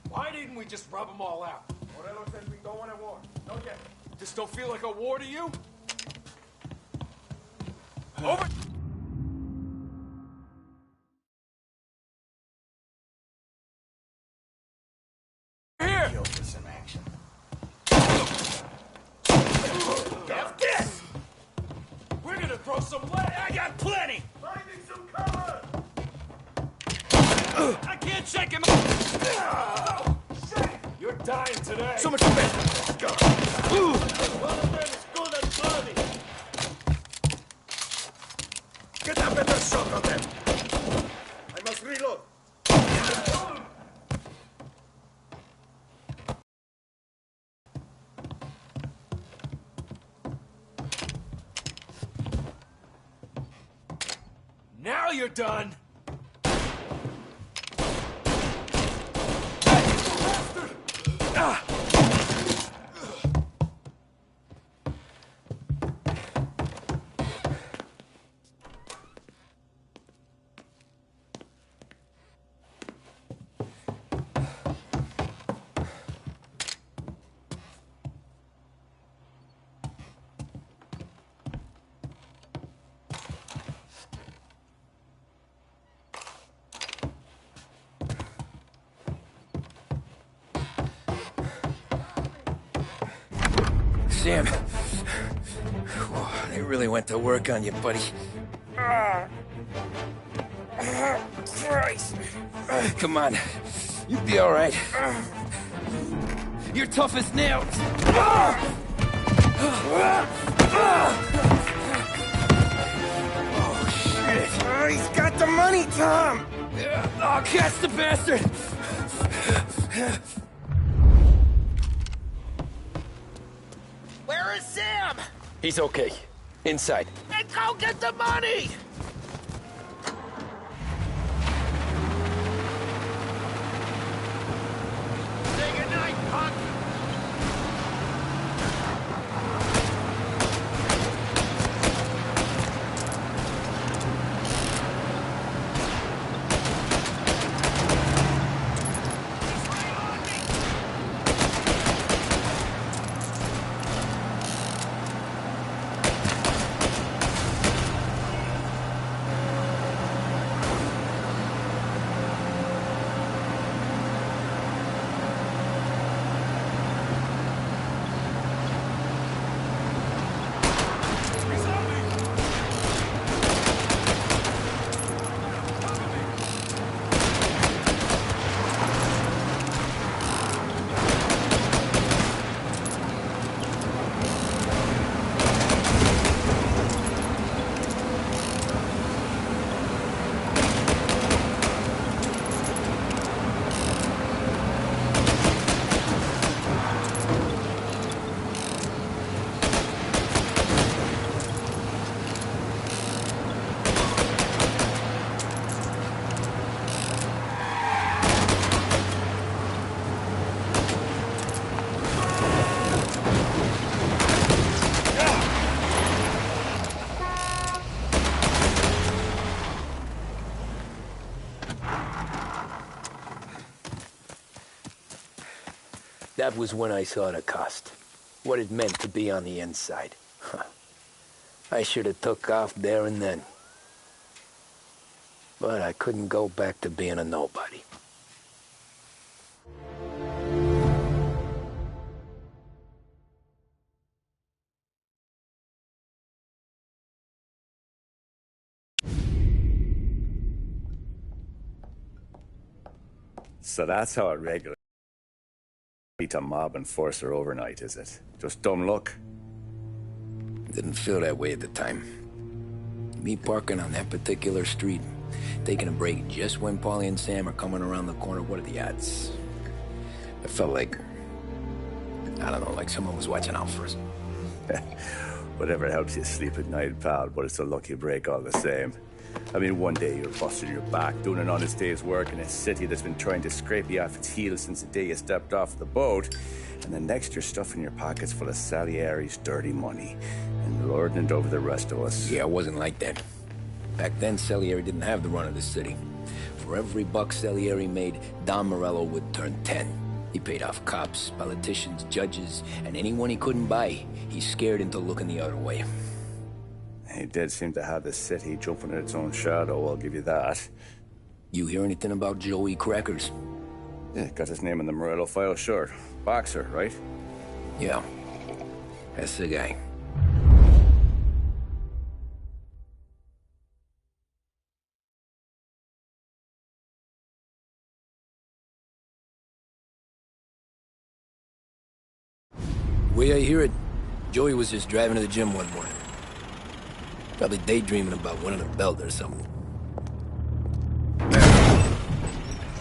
Why didn't we just rub them all out? Morello says we don't want a war. No yet. This don't feel like a war to you? Over! Here! Kill for some action. F this! We're gonna throw some lead. I got plenty! Finding some cover! I can't shake him! You're dying today. So much for that! Let's go! One of them is good and bloody. Get a better shot on them! I must reload. Now you're done. Sam. Whoa, they really went to work on you, buddy. Christ. Come on. You'll be all right. You're tough as nails. Oh, shit. He's got the money, Tom! Oh, catch the bastard! Where is Sam? He's okay. Inside. And go get the money! Say goodnight, punk! That was when I saw the cost. What it meant to be on the inside. Huh. I should have took off there and then. But I couldn't go back to being a nobody. So that's how it regularly beat a mob enforcer overnight, is it? Just dumb luck? Didn't feel that way at the time. Me parking on that particular street, taking a break just when Paulie and Sam are coming around the corner, what are the odds? I felt like, I don't know, like someone was watching out for us. Whatever helps you sleep at night, pal, but it's a lucky break all the same. I mean, one day you're busting your back, doing an honest day's work in a city that's been trying to scrape you off its heels since the day you stepped off the boat, and the next you're stuffing your pockets full of Salieri's dirty money and lording it over the rest of us. Yeah, it wasn't like that. Back then, Salieri didn't have the run of the city. For every buck Salieri made, Don Morello would turn 10. He paid off cops, politicians, judges, and anyone he couldn't buy, he scared into looking the other way. He did seem to have the city jumping at its own shadow, I'll give you that. You hear anything about Joey Crackers? Yeah, got his name in the Morello file, sure. Boxer, right? Yeah, that's the guy. The way I hear it, Joey was just driving to the gym one morning. Probably daydreaming about winning a belt or something.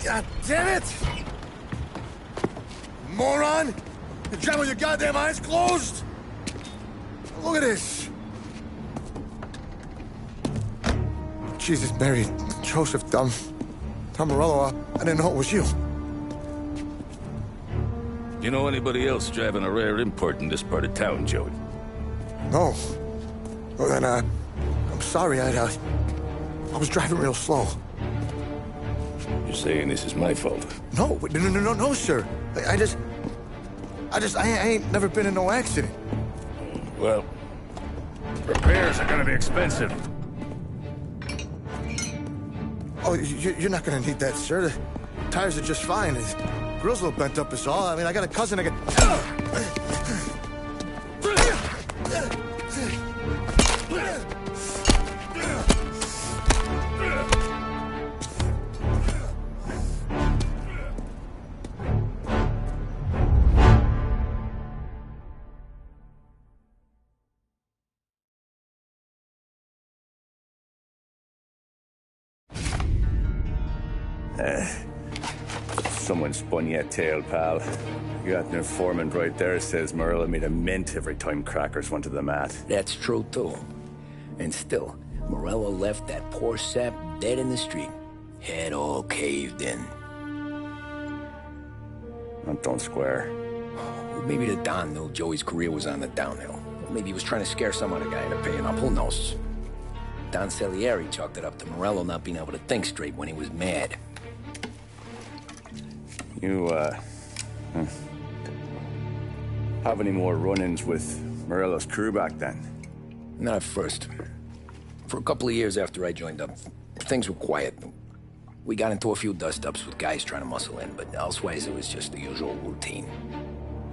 God damn it! Moron! You driving with your goddamn eyes closed? Look at this! Jesus, Mary, Joseph, Tom Morello, I didn't know it was you. You know anybody else driving a rare import in this part of town, Joey? No. Well, then, I'm sorry, I was driving real slow. You're saying this is my fault? No, sir. I ain't never been in no accident. Well, repairs are gonna be expensive. Oh, you're not gonna need that, sir. The tires are just fine. The grill's a little bent up is all. I mean, I got a cousin I can... Someone spun you a tale, pal. You got an informant right there says Morello made a mint every time crackers went to the mat. That's true, too. And still, Morello left that poor sap dead in the street. Head all caved in. That don't square. Maybe the Don knew Joey's career was on the downhill. Maybe he was trying to scare some other guy into paying up. Who knows? Don Salieri chalked it up to Morello not being able to think straight when he was mad. You, have any more run-ins with Morello's crew back then? Not at first. For a couple of years after I joined up, things were quiet. We got into a few dust-ups with guys trying to muscle in, but elsewise it was just the usual routine.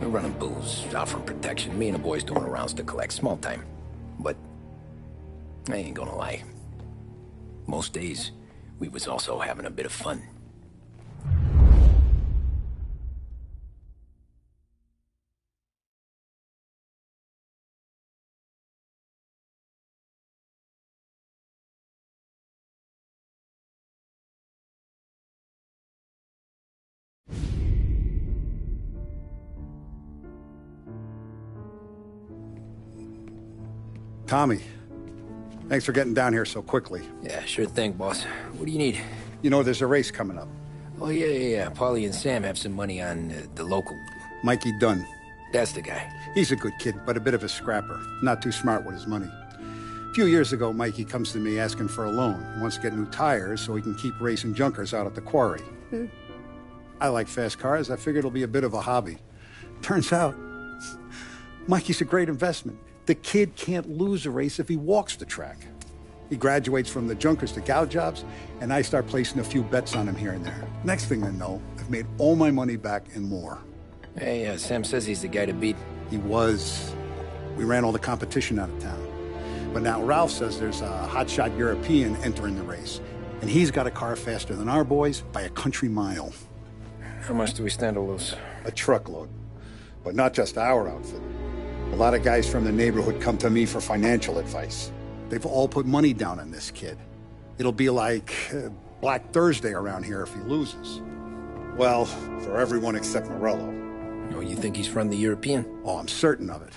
We're running booze, offering protection, me and the boys doing the rounds to collect, small time. But I ain't gonna lie. Most days, we was also having a bit of fun. Tommy, thanks for getting down here so quickly. Yeah, sure thing, boss. What do you need? You know, there's a race coming up. Oh, yeah. Paulie and Sam have some money on the local... Mikey Dunn. That's the guy. He's a good kid, but a bit of a scrapper. Not too smart with his money. A few years ago, Mikey comes to me asking for a loan. He wants to get new tires so he can keep racing junkers out at the quarry. I like fast cars. I figured it'll be a bit of a hobby. Turns out, Mikey's a great investment. The kid can't lose a race if he walks the track. He graduates from the junkers to gal jobs, and I start placing a few bets on him here and there. Next thing I know, I've made all my money back and more. Hey, Sam says he's the guy to beat. He was. We ran all the competition out of town. But now Ralph says there's a hotshot European entering the race, and he's got a car faster than our boys by a country mile. How much do we stand to lose? A truckload. But not just our outfit. A lot of guys from the neighborhood come to me for financial advice. They've all put money down on this kid. It'll be like Black Thursday around here if he loses. Well, for everyone except Morello. Oh, you think he's from the European? Oh, I'm certain of it.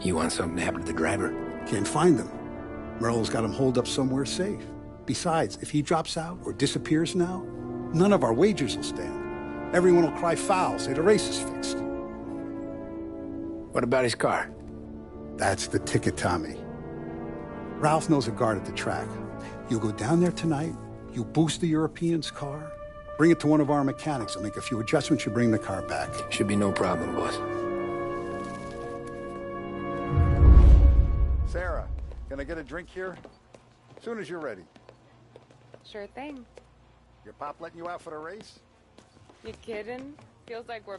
You want something to happen to the driver? Can't find him. Morello's got him holed up somewhere safe. Besides, if he drops out or disappears now, none of our wagers will stand. Everyone will cry foul, say the race is fixed. What about his car? That's the ticket, Tommy. Ralph knows a guard at the track. You go down there tonight, you boost the European's car, bring it to one of our mechanics. He'll make a few adjustments, you bring the car back. Should be no problem, boss. Sarah, can I get a drink here? As soon as you're ready. Sure thing. Your pop letting you out for the race? You kidding? Feels like we're...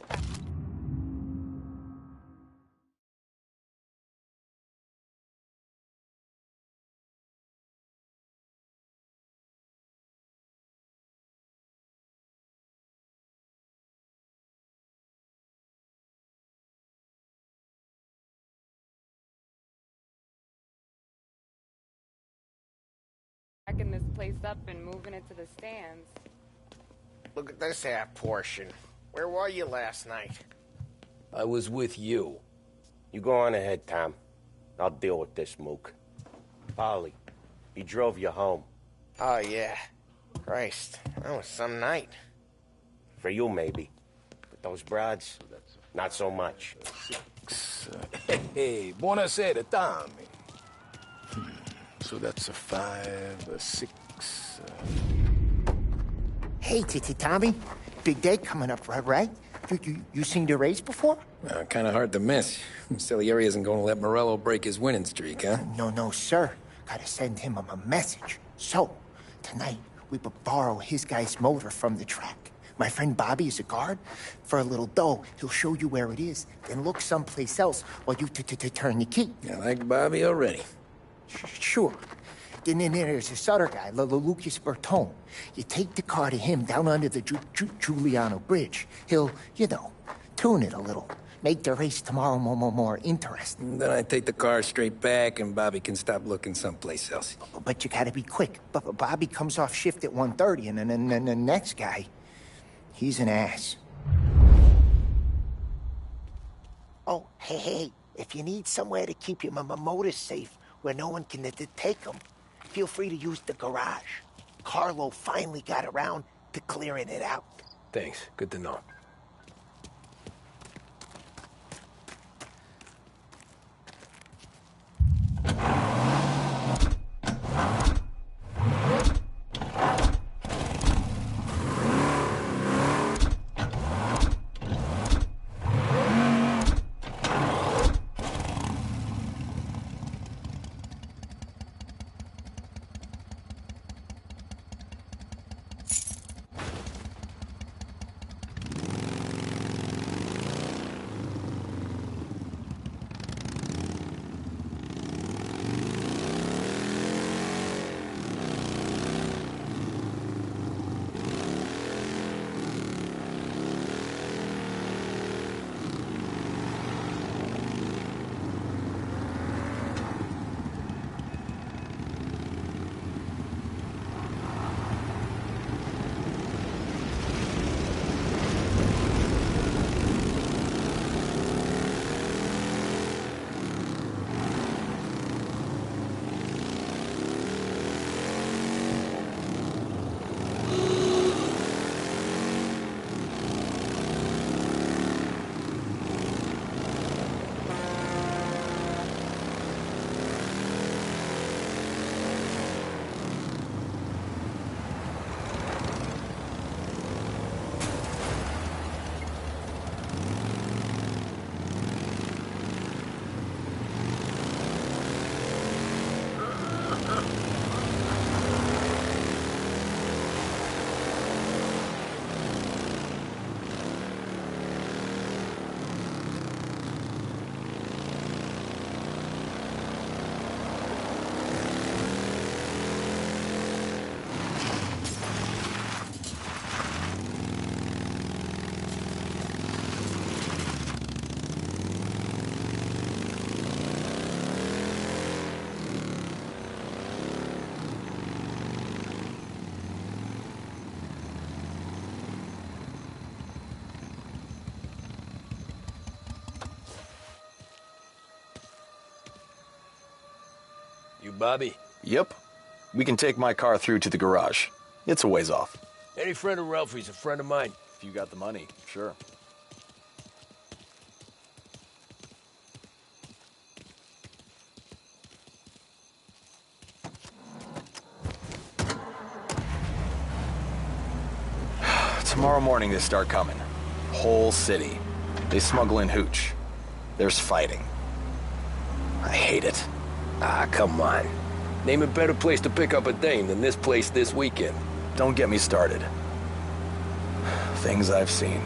Packing this place up and moving it to the stands. Look at this half portion. Where were you last night? I was with you. You go on ahead, Tom. I'll deal with this mook. Polly, he drove you home. Oh, yeah. Christ, that was some night. For you, maybe. But those broads, not so much. Hey, buonasera, Tommy. So that's a 5, a 6. Hey, Tommy. Big day coming up, right? You seen the race before? Kind of hard to miss. Salieri isn't going to let Morello break his winning streak, huh? No, sir. Gotta send him a message. So, tonight, we borrow his guy's motor from the track. My friend Bobby is a guard. For a little dough, he'll show you where it is, then look someplace else while you turn the key. I like Bobby already. Sure. Then there's this other guy, Lucas Bertone. You take the car to him down under the Giuliano Bridge. He'll, tune it a little. Make the race tomorrow more interesting. Then I take the car straight back and Bobby can stop looking someplace else. But you gotta be quick. But Bobby comes off shift at 1:30, and then the next guy, he's an ass. Oh, hey, if you need somewhere to keep your motor safe where no one can take them, feel free to use the garage. Carlo finally got around to clearing it out. Thanks. Good to know. You Bobby? Yep. We can take my car through to the garage. It's a ways off. Any friend of Ralphie's a friend of mine. If you got the money, sure. Tomorrow morning they start coming. Whole city. They smuggle in hooch. There's fighting. I hate it. Ah, come on. Name a better place to pick up a dame than this place this weekend. Don't get me started. Things I've seen.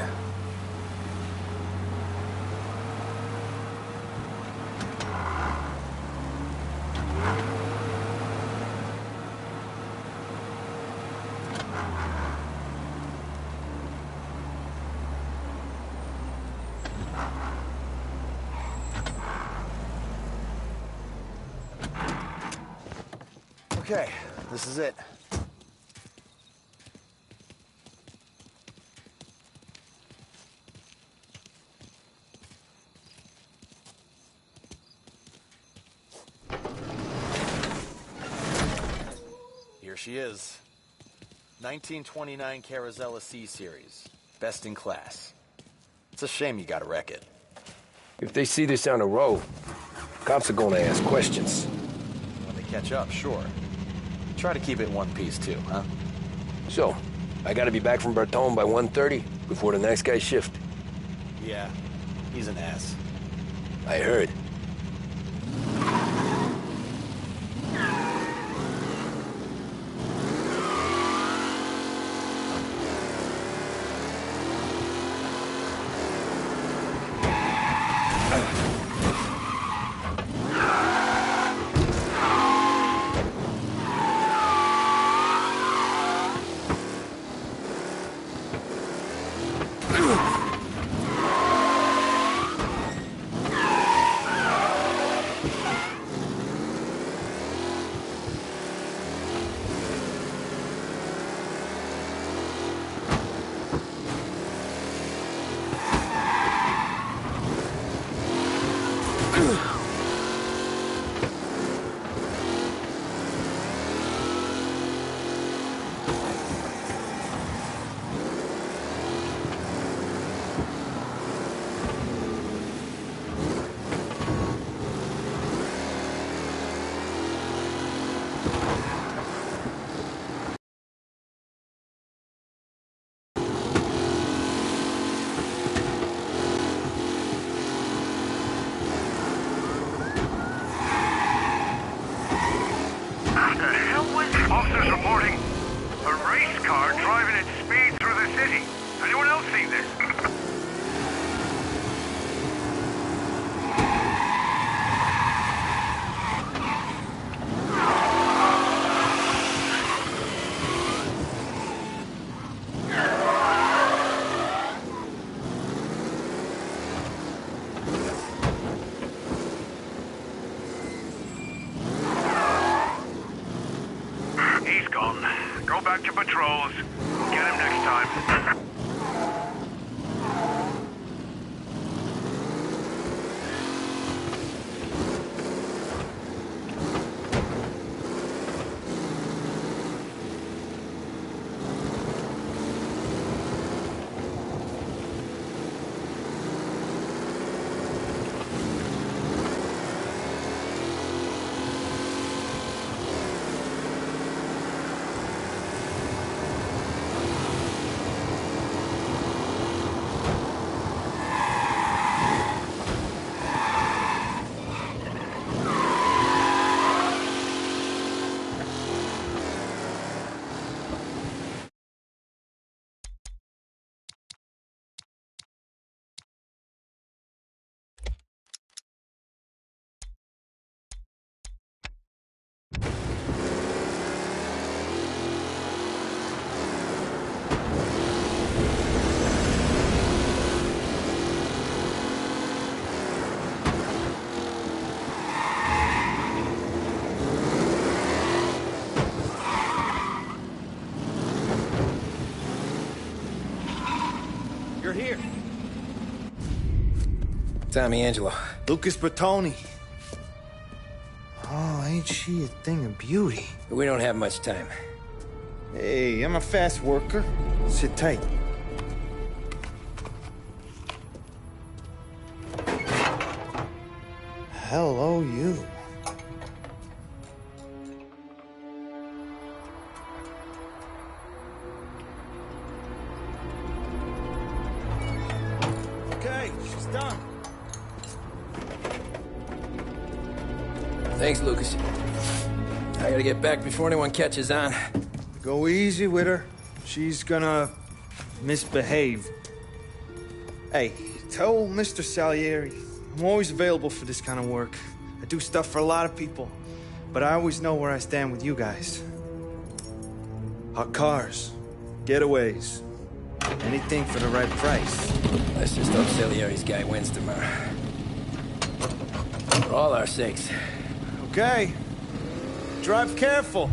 Okay, this is it. Here she is. 1929 Carazella C-Series. Best in class. It's a shame you gotta wreck it. If they see this on the road, cops are gonna ask questions. When they catch up, sure. Try to keep it in one piece too, huh? So, I gotta be back from Bertone by 1:30 before the next guy's shift. Yeah, he's an ass. I heard. patrols. Get him next time. You're here. Tommy Angelo. Lucas Bertoni. Oh, ain't she a thing of beauty? We don't have much time. Hey, I'm a fast worker. Sit tight. Hello, you. Okay, she's done. Thanks, Lucas. I gotta get back before anyone catches on. Go easy with her. She's gonna misbehave. Hey, tell Mr. Salieri I'm always available for this kind of work. I do stuff for a lot of people, but I always know where I stand with you guys. Hot cars, getaways, anything for the right price. Let's just hope Salieri's guy wins tomorrow. For all our sakes. Okay. Drive careful.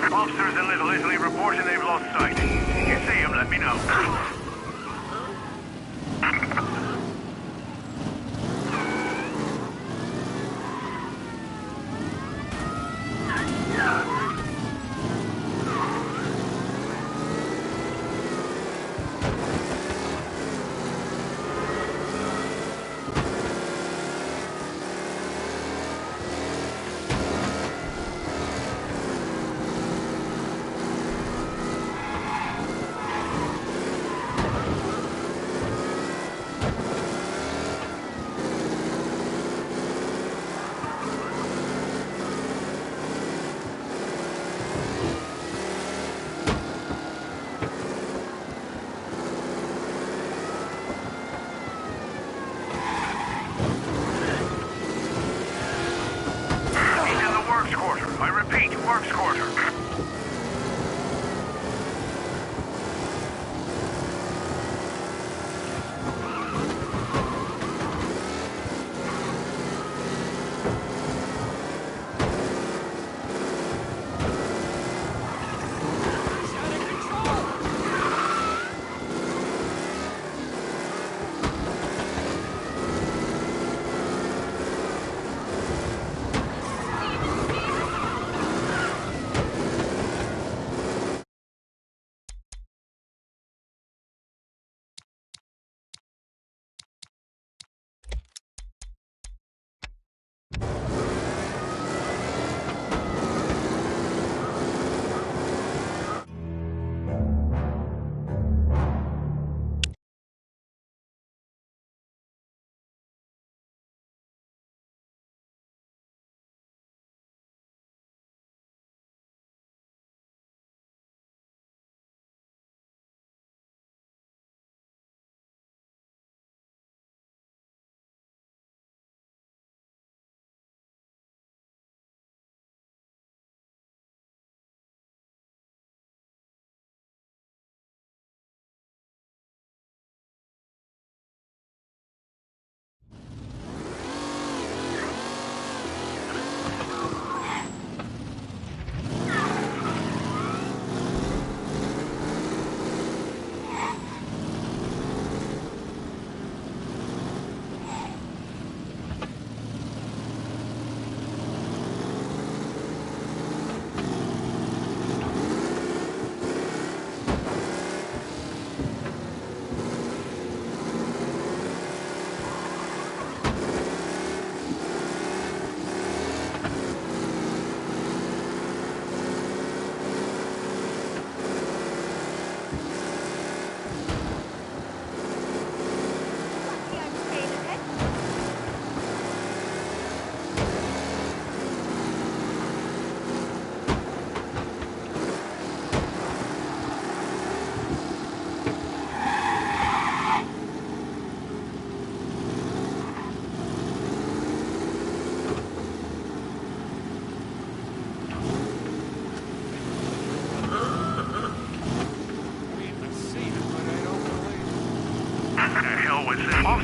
Officers in Little Italy reporting they've lost sight. You see them, let me know.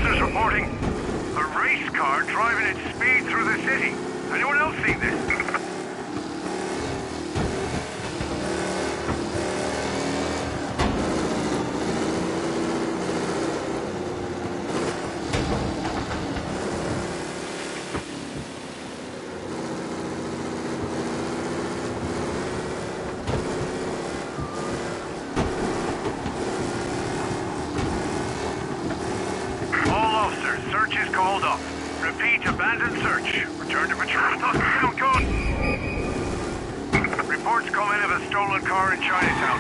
officers reporting a race car driving at speed through the city. Anyone else seen this? Search is called up. Repeat, abandoned search. Return to patrol. Down code. Reports come in of a stolen car in Chinatown.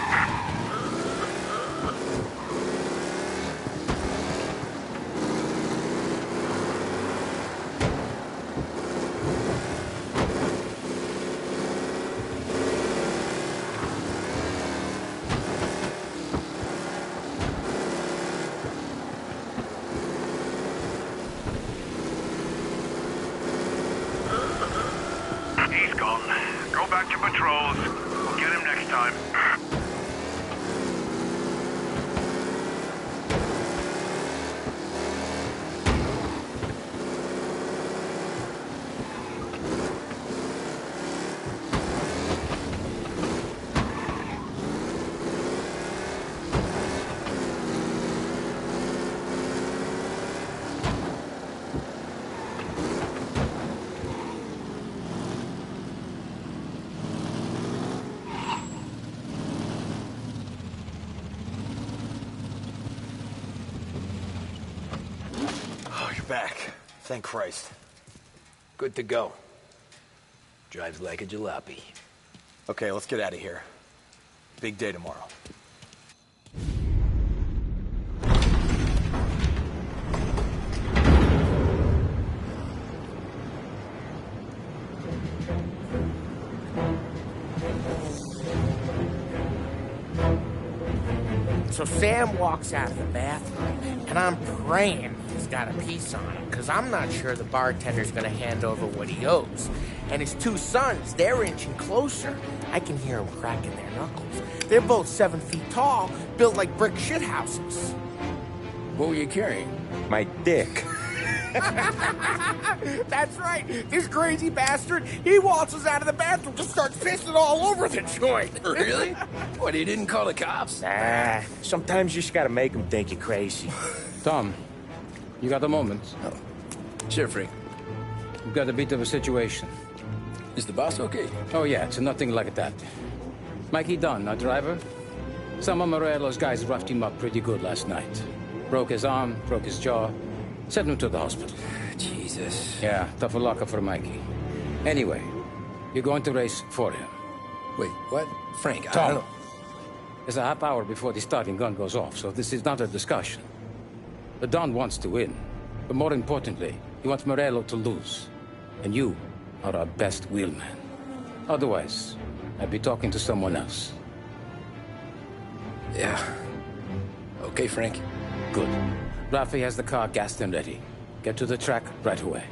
He's gone. Go back to patrols. We'll get him next time. Back. Thank Christ. Good to go. Drives like a jalopy. Okay, let's get out of here. Big day tomorrow. So Sam walks out of the bathroom, and I'm praying he's got a piece on him, because I'm not sure the bartender's going to hand over what he owes. And his two sons, they're inching closer. I can hear them cracking their knuckles. They're both 7 feet tall, built like brick shithouses. What were you carrying? My dick. That's right. This crazy bastard, he waltzes out of the bathroom, just starts pissing all over the joint. Really? What, he didn't call the cops? Nah, sometimes you just gotta make them think you're crazy. Tom, you got a moment? Oh. Sure, Frank. We've got a bit of a situation. Is the boss okay? Oh, yeah, it's nothing like that. Mikey Dunn, our driver. Some of Morello's guys roughed him up pretty good last night. Broke his arm, broke his jaw. Sent him to the hospital. Jesus. Yeah, tough luck for Mikey. Anyway, you're going to race for him. Wait, what? Frank, Tom, I don't know. There's a half hour before the starting gun goes off, so this is not a discussion. The Don wants to win, but more importantly, he wants Morello to lose. And you are our best wheelman. Otherwise, I'd be talking to someone else. Yeah. Okay, Frank. Good. Rafi has the car gassed and ready. Get to the track right away.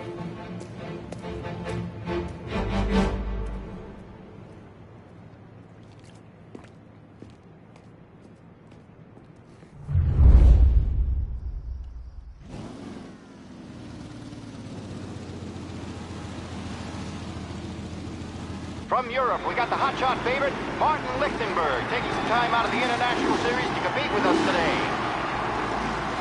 From Europe, we got the hotshot favorite, Martin Lichtenberg, taking some time out of the International Series to compete with us today.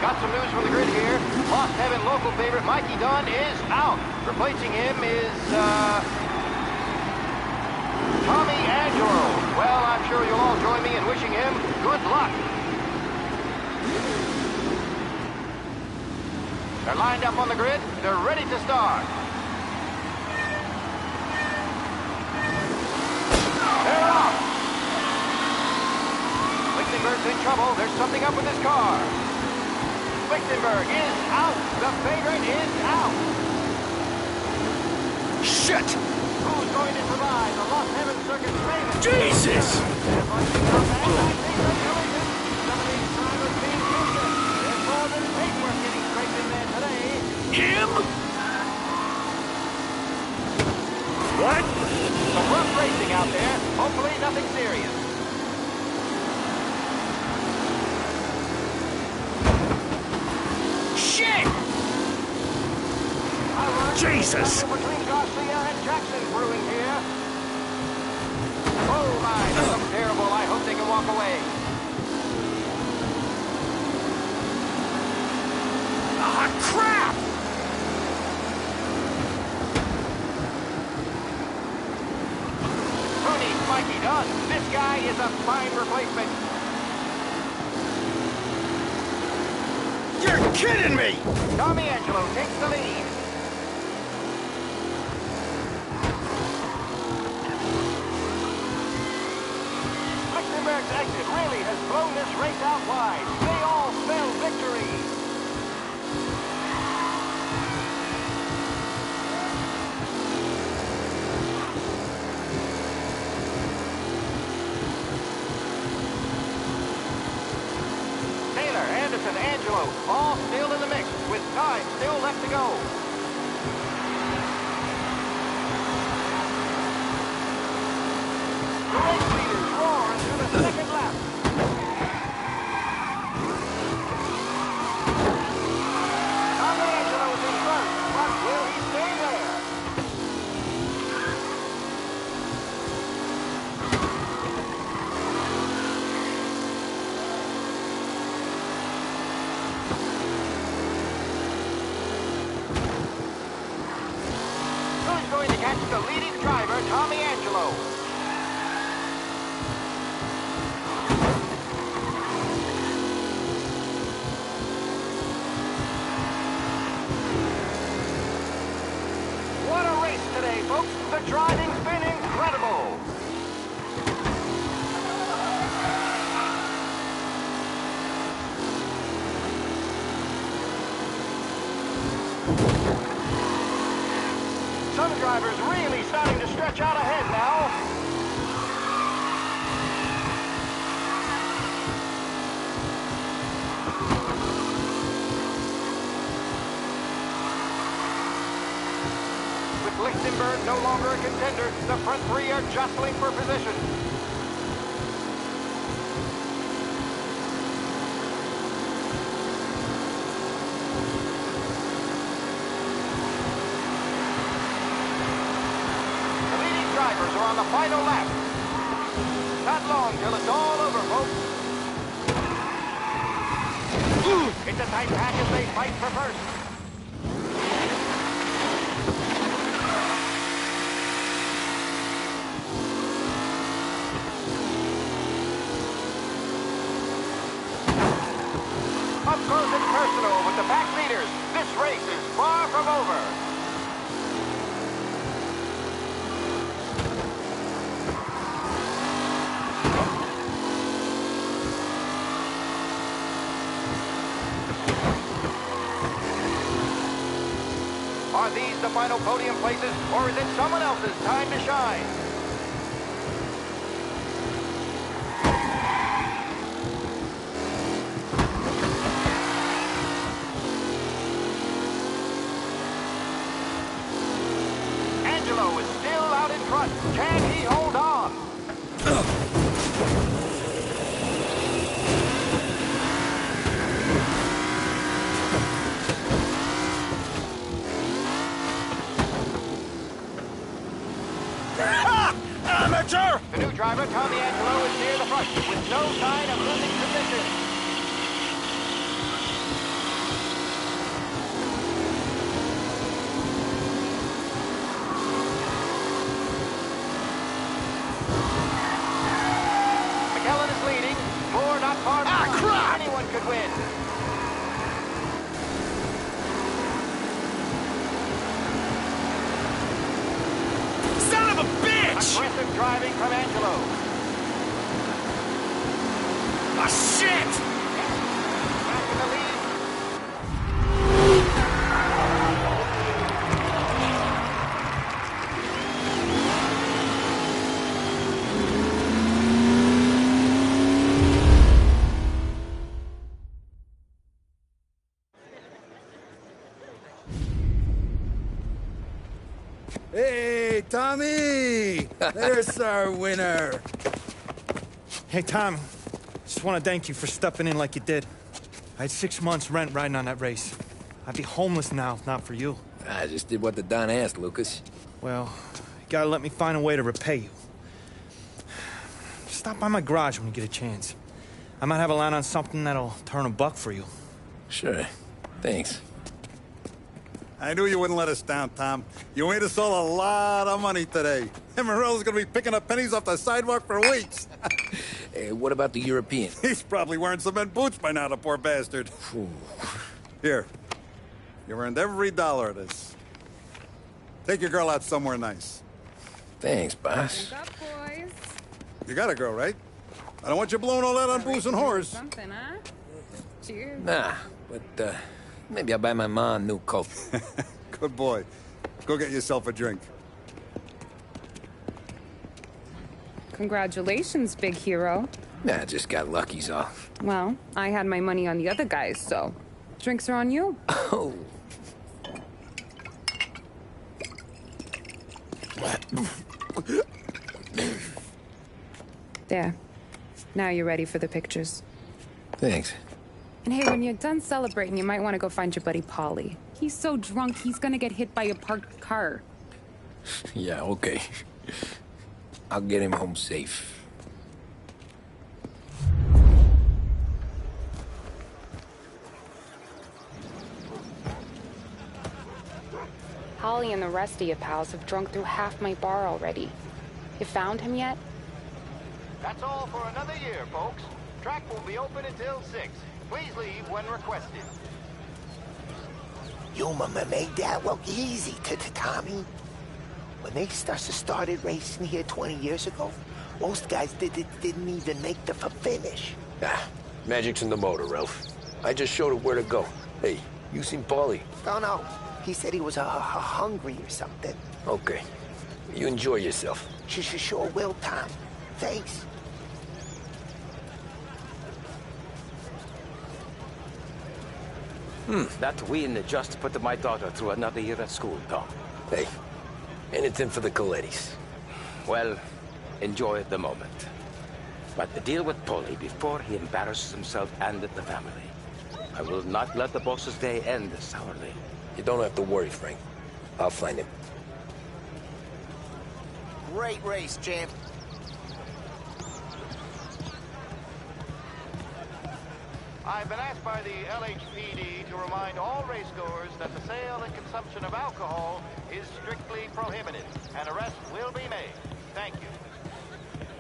Got some news from the grid here. Lost Heaven local favorite Mikey Dunn is out. Replacing him is, Tommy Angelo. Well, I'm sure you'll all join me in wishing him good luck. They're lined up on the grid. They're ready to start. They're off. Lichtenberg's in trouble. There's something up with his car. Lichtenberg is out. The favorite is out. Shit! Who's going to survive the Lost Heaven Circuit's favorite? Jesus! Him? What? Some rough racing out there. Hopefully nothing serious. Shit! Jesus! Between Garcia and Jackson brewing here. Oh my, that looks terrible. I hope they can walk away. Ah, crap! Who needs Mikey done? This guy is a fine replacement. You're kidding me! Tommy Angelo takes the lead. Lichtenberg's exit really has blown this race out wide. They all spell victory. Taylor, Anderson, Angelo, all still in the mix, with time still left to go. The race leaders roar into the second lap. Tommy Angelo is in first, but will he stay there? Who's going to catch the leading driver, Tommy Angelo? What a race today, folks. The driving's been incredible. Some drivers really starting to stretch out ahead now. With Lichtenberg no longer a contender, the front three are jostling for position. The leading drivers are on the final lap. Not long till it's all over, folks. It's a tight pack as they fight for first. Up close and personal with the back leaders. This race is far from over. Are these the final podium places, or is it someone else's time to shine? Angelo is still out in front. Can he hold on? Amateur! The new driver, Tommy Angelo, is near the front with no sign of losing position. McKellen is leading. Four not far behind. Crap! Anyone could win. Son of a bitch! Aggressive driving from Angelo. Ah, shit! Back in the lead. Hey, Tommy! There's our winner. Hey, Tommy. Just want to thank you for stepping in like you did. I had 6 months rent riding on that race. I'd be homeless now if not for you. I just did what the Don asked, Lucas. Well, you gotta let me find a way to repay you. Stop by my garage when you get a chance. I might have a line on something that'll turn $1 for you. Sure. Thanks. I knew you wouldn't let us down, Tom. You made us all a lot of money today. And Morello's gonna be picking up pennies off the sidewalk for weeks. Hey, what about the European? He's probably wearing cement boots by now, the poor bastard. Here. You earned every dollar of this. Take your girl out somewhere nice. Thanch, boss. Wake up, boys. You got a girl, right? I don't want you blowing all that on booze and whores. Something, huh? Cheers. Nah, but, maybe I'll buy my mom a new coat. Good boy. Go get yourself a drink. Congratulations, big hero. Nah, just got lucky's all. Well, I had my money on the other guys, so drinks are on you. Oh. There. Now you're ready for the pictures. Thanks. And hey, when you're done celebrating, you might want to go find your buddy Paulie. He's so drunk, he's gonna get hit by a parked car. Yeah, okay. I'll get him home safe. Holly and the rest of you pals have drunk through half my bar already. You found him yet? That's all for another year, folks. Track will be open until 6. Please leave when requested. You made that look easy to Tommy. When they started racing here 20 years ago, most guys didn't even make the finish. Ah, magic's in the motor, Ralph. I just showed it where to go. Hey, you seen Paulie? No. He said he was hungry or something. Okay. You enjoy yourself. Sure will, Tom. Thanks. That win just put my daughter through another year at school, Tom. Hey, anything for the Colettis. Well, enjoy the moment. But deal with Paulie before he embarrasses himself and the family. I will not let the boss's day end sourly. You don't have to worry, Frank. I'll find him. Great race, champ. I've been asked by the LHPD to remind all racegoers that the sale and consumption of alcohol is strictly prohibited. An arrest will be made. Thank you.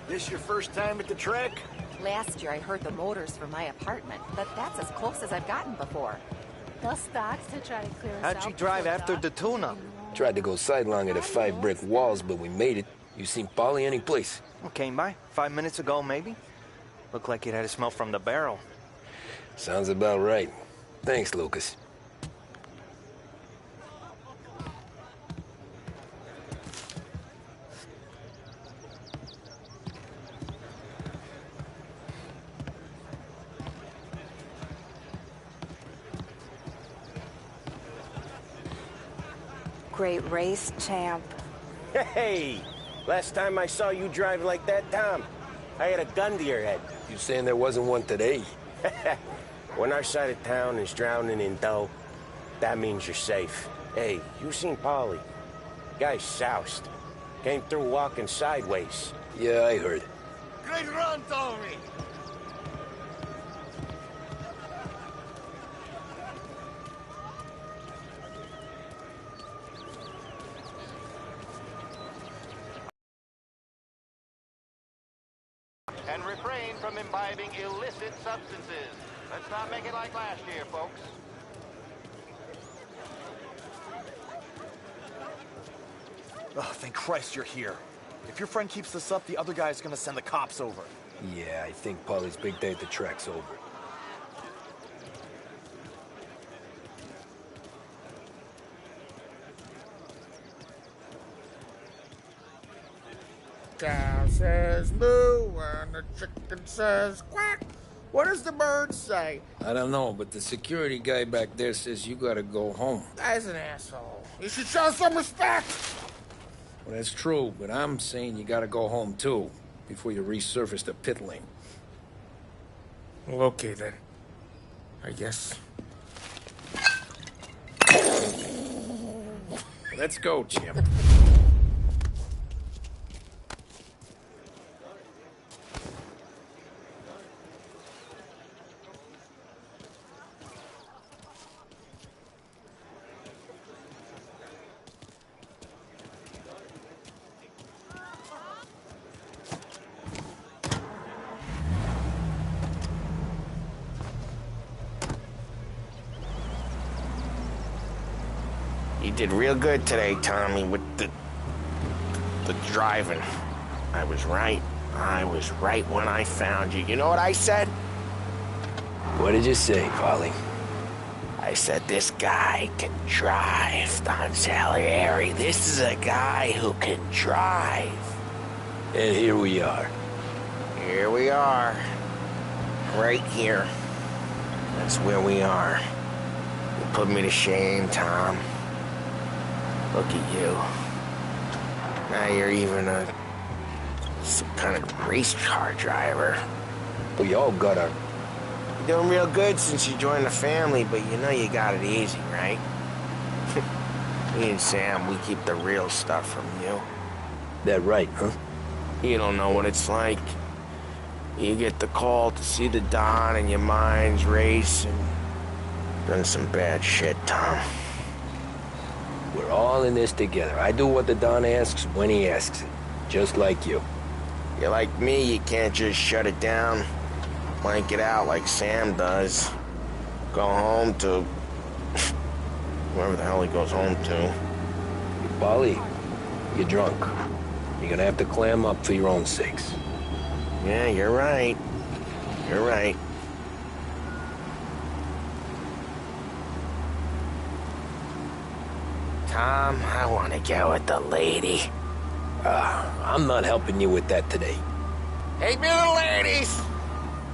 This your first time at the track? Last year I heard the motors from my apartment, but that's as close as I've gotten before. They'll stocks to try to clear us How'd out you drive before after dark. the tune-up? Tried to go sidelong at the 5 brick walls, but we made it. You seen Paulie any place? Came by 5 minutes ago, maybe. Looked like it had a smell from the barrel. Sounds about right. Thanks, Lucas. Great race, champ. Hey! Last time I saw you drive like that, Tom, I had a gun to your head. You saying there wasn't one today? When our side of town is drowning in dough, that means you're safe. Hey, you seen Paulie? Guy's soused. Came through walking sideways. Yeah, I heard. Great run, Tommy. And refrain from imbibing illicit substances. Let's not make it like last year, folks. Oh, thank Christ you're here. If your friend keeps this up, the other guy's gonna send the cops over. Yeah, I think Paulie's big day at the track's over. Cow says moo and the chicken says quack. What does the bird say? I don't know, but the security guy back there says you gotta go home. Guy's an asshole. You should show some respect. Well, that's true, but I'm saying you gotta go home too, before you resurface the pit lane. Well, okay then. I guess. Let's go, Jim. You did real good today, Tommy, with the driving. I was right. I was right when I found you. You know what I said? What did you say, Polly? I said, this guy can drive, Don Salieri. This is a guy who can drive. And here we are. Here we are. Right here. That's where we are. You put me to shame, Tom. Look at you. Now you're even some kind of race car driver. We all got our... You're doing real good since you joined the family, but you know you got it easy, right? Me and Sam, we keep the real stuff from you. That right, huh? You don't know what it's like. You get the call to see the Don and your mind's racing. Done some bad shit, Tom. We're all in this together. I do what the Don asks when he asks it. Just like you. You're like me, you can't just shut it down. Blank it out like Sam does. Go home to... wherever the hell he goes home to. Polly, you're drunk. You're gonna have to clam up for your own sakes. Yeah, you're right. You're right. Tom, I want to get with the lady. I'm not helping you with that today. Take me to the ladies!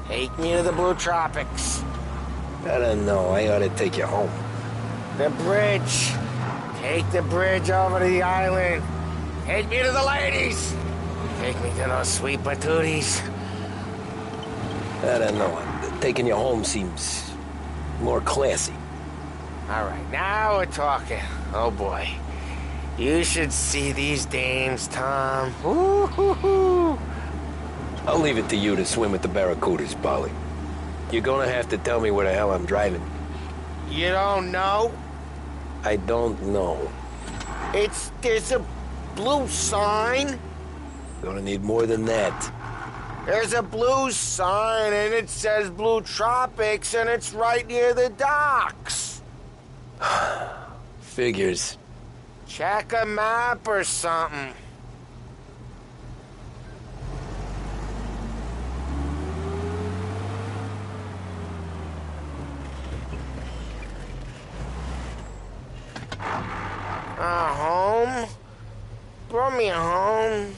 Take me to the Blue Tropics. I don't know. I ought to take you home. The bridge. Take the bridge over to the island. Take me to the ladies. Take me to those sweet patooties. I don't know. Taking you home seems more classy. All right, now we're talking. Oh, boy. You should see these dames, Tom. Ooh-hoo-hoo. I'll leave it to you to swim with the barracudas, Polly. You're gonna have to tell me where the hell I'm driving. You don't know? I don't know. There's a blue sign. Gonna need more than that. There's a blue sign, and it says Blue Tropics, and it's right near the docks. Figures. Check a map or something. Home? Brought me home.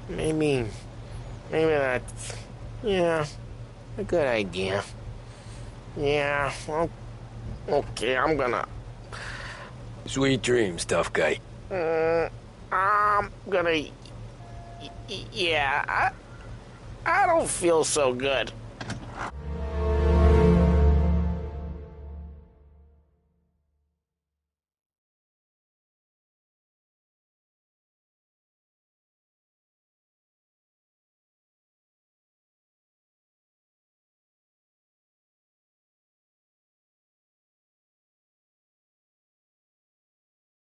Maybe that's, yeah, a good idea. Yeah, well, okay, I'm gonna... Sweet dreams, tough guy. I'm gonna... Yeah, I don't feel so good.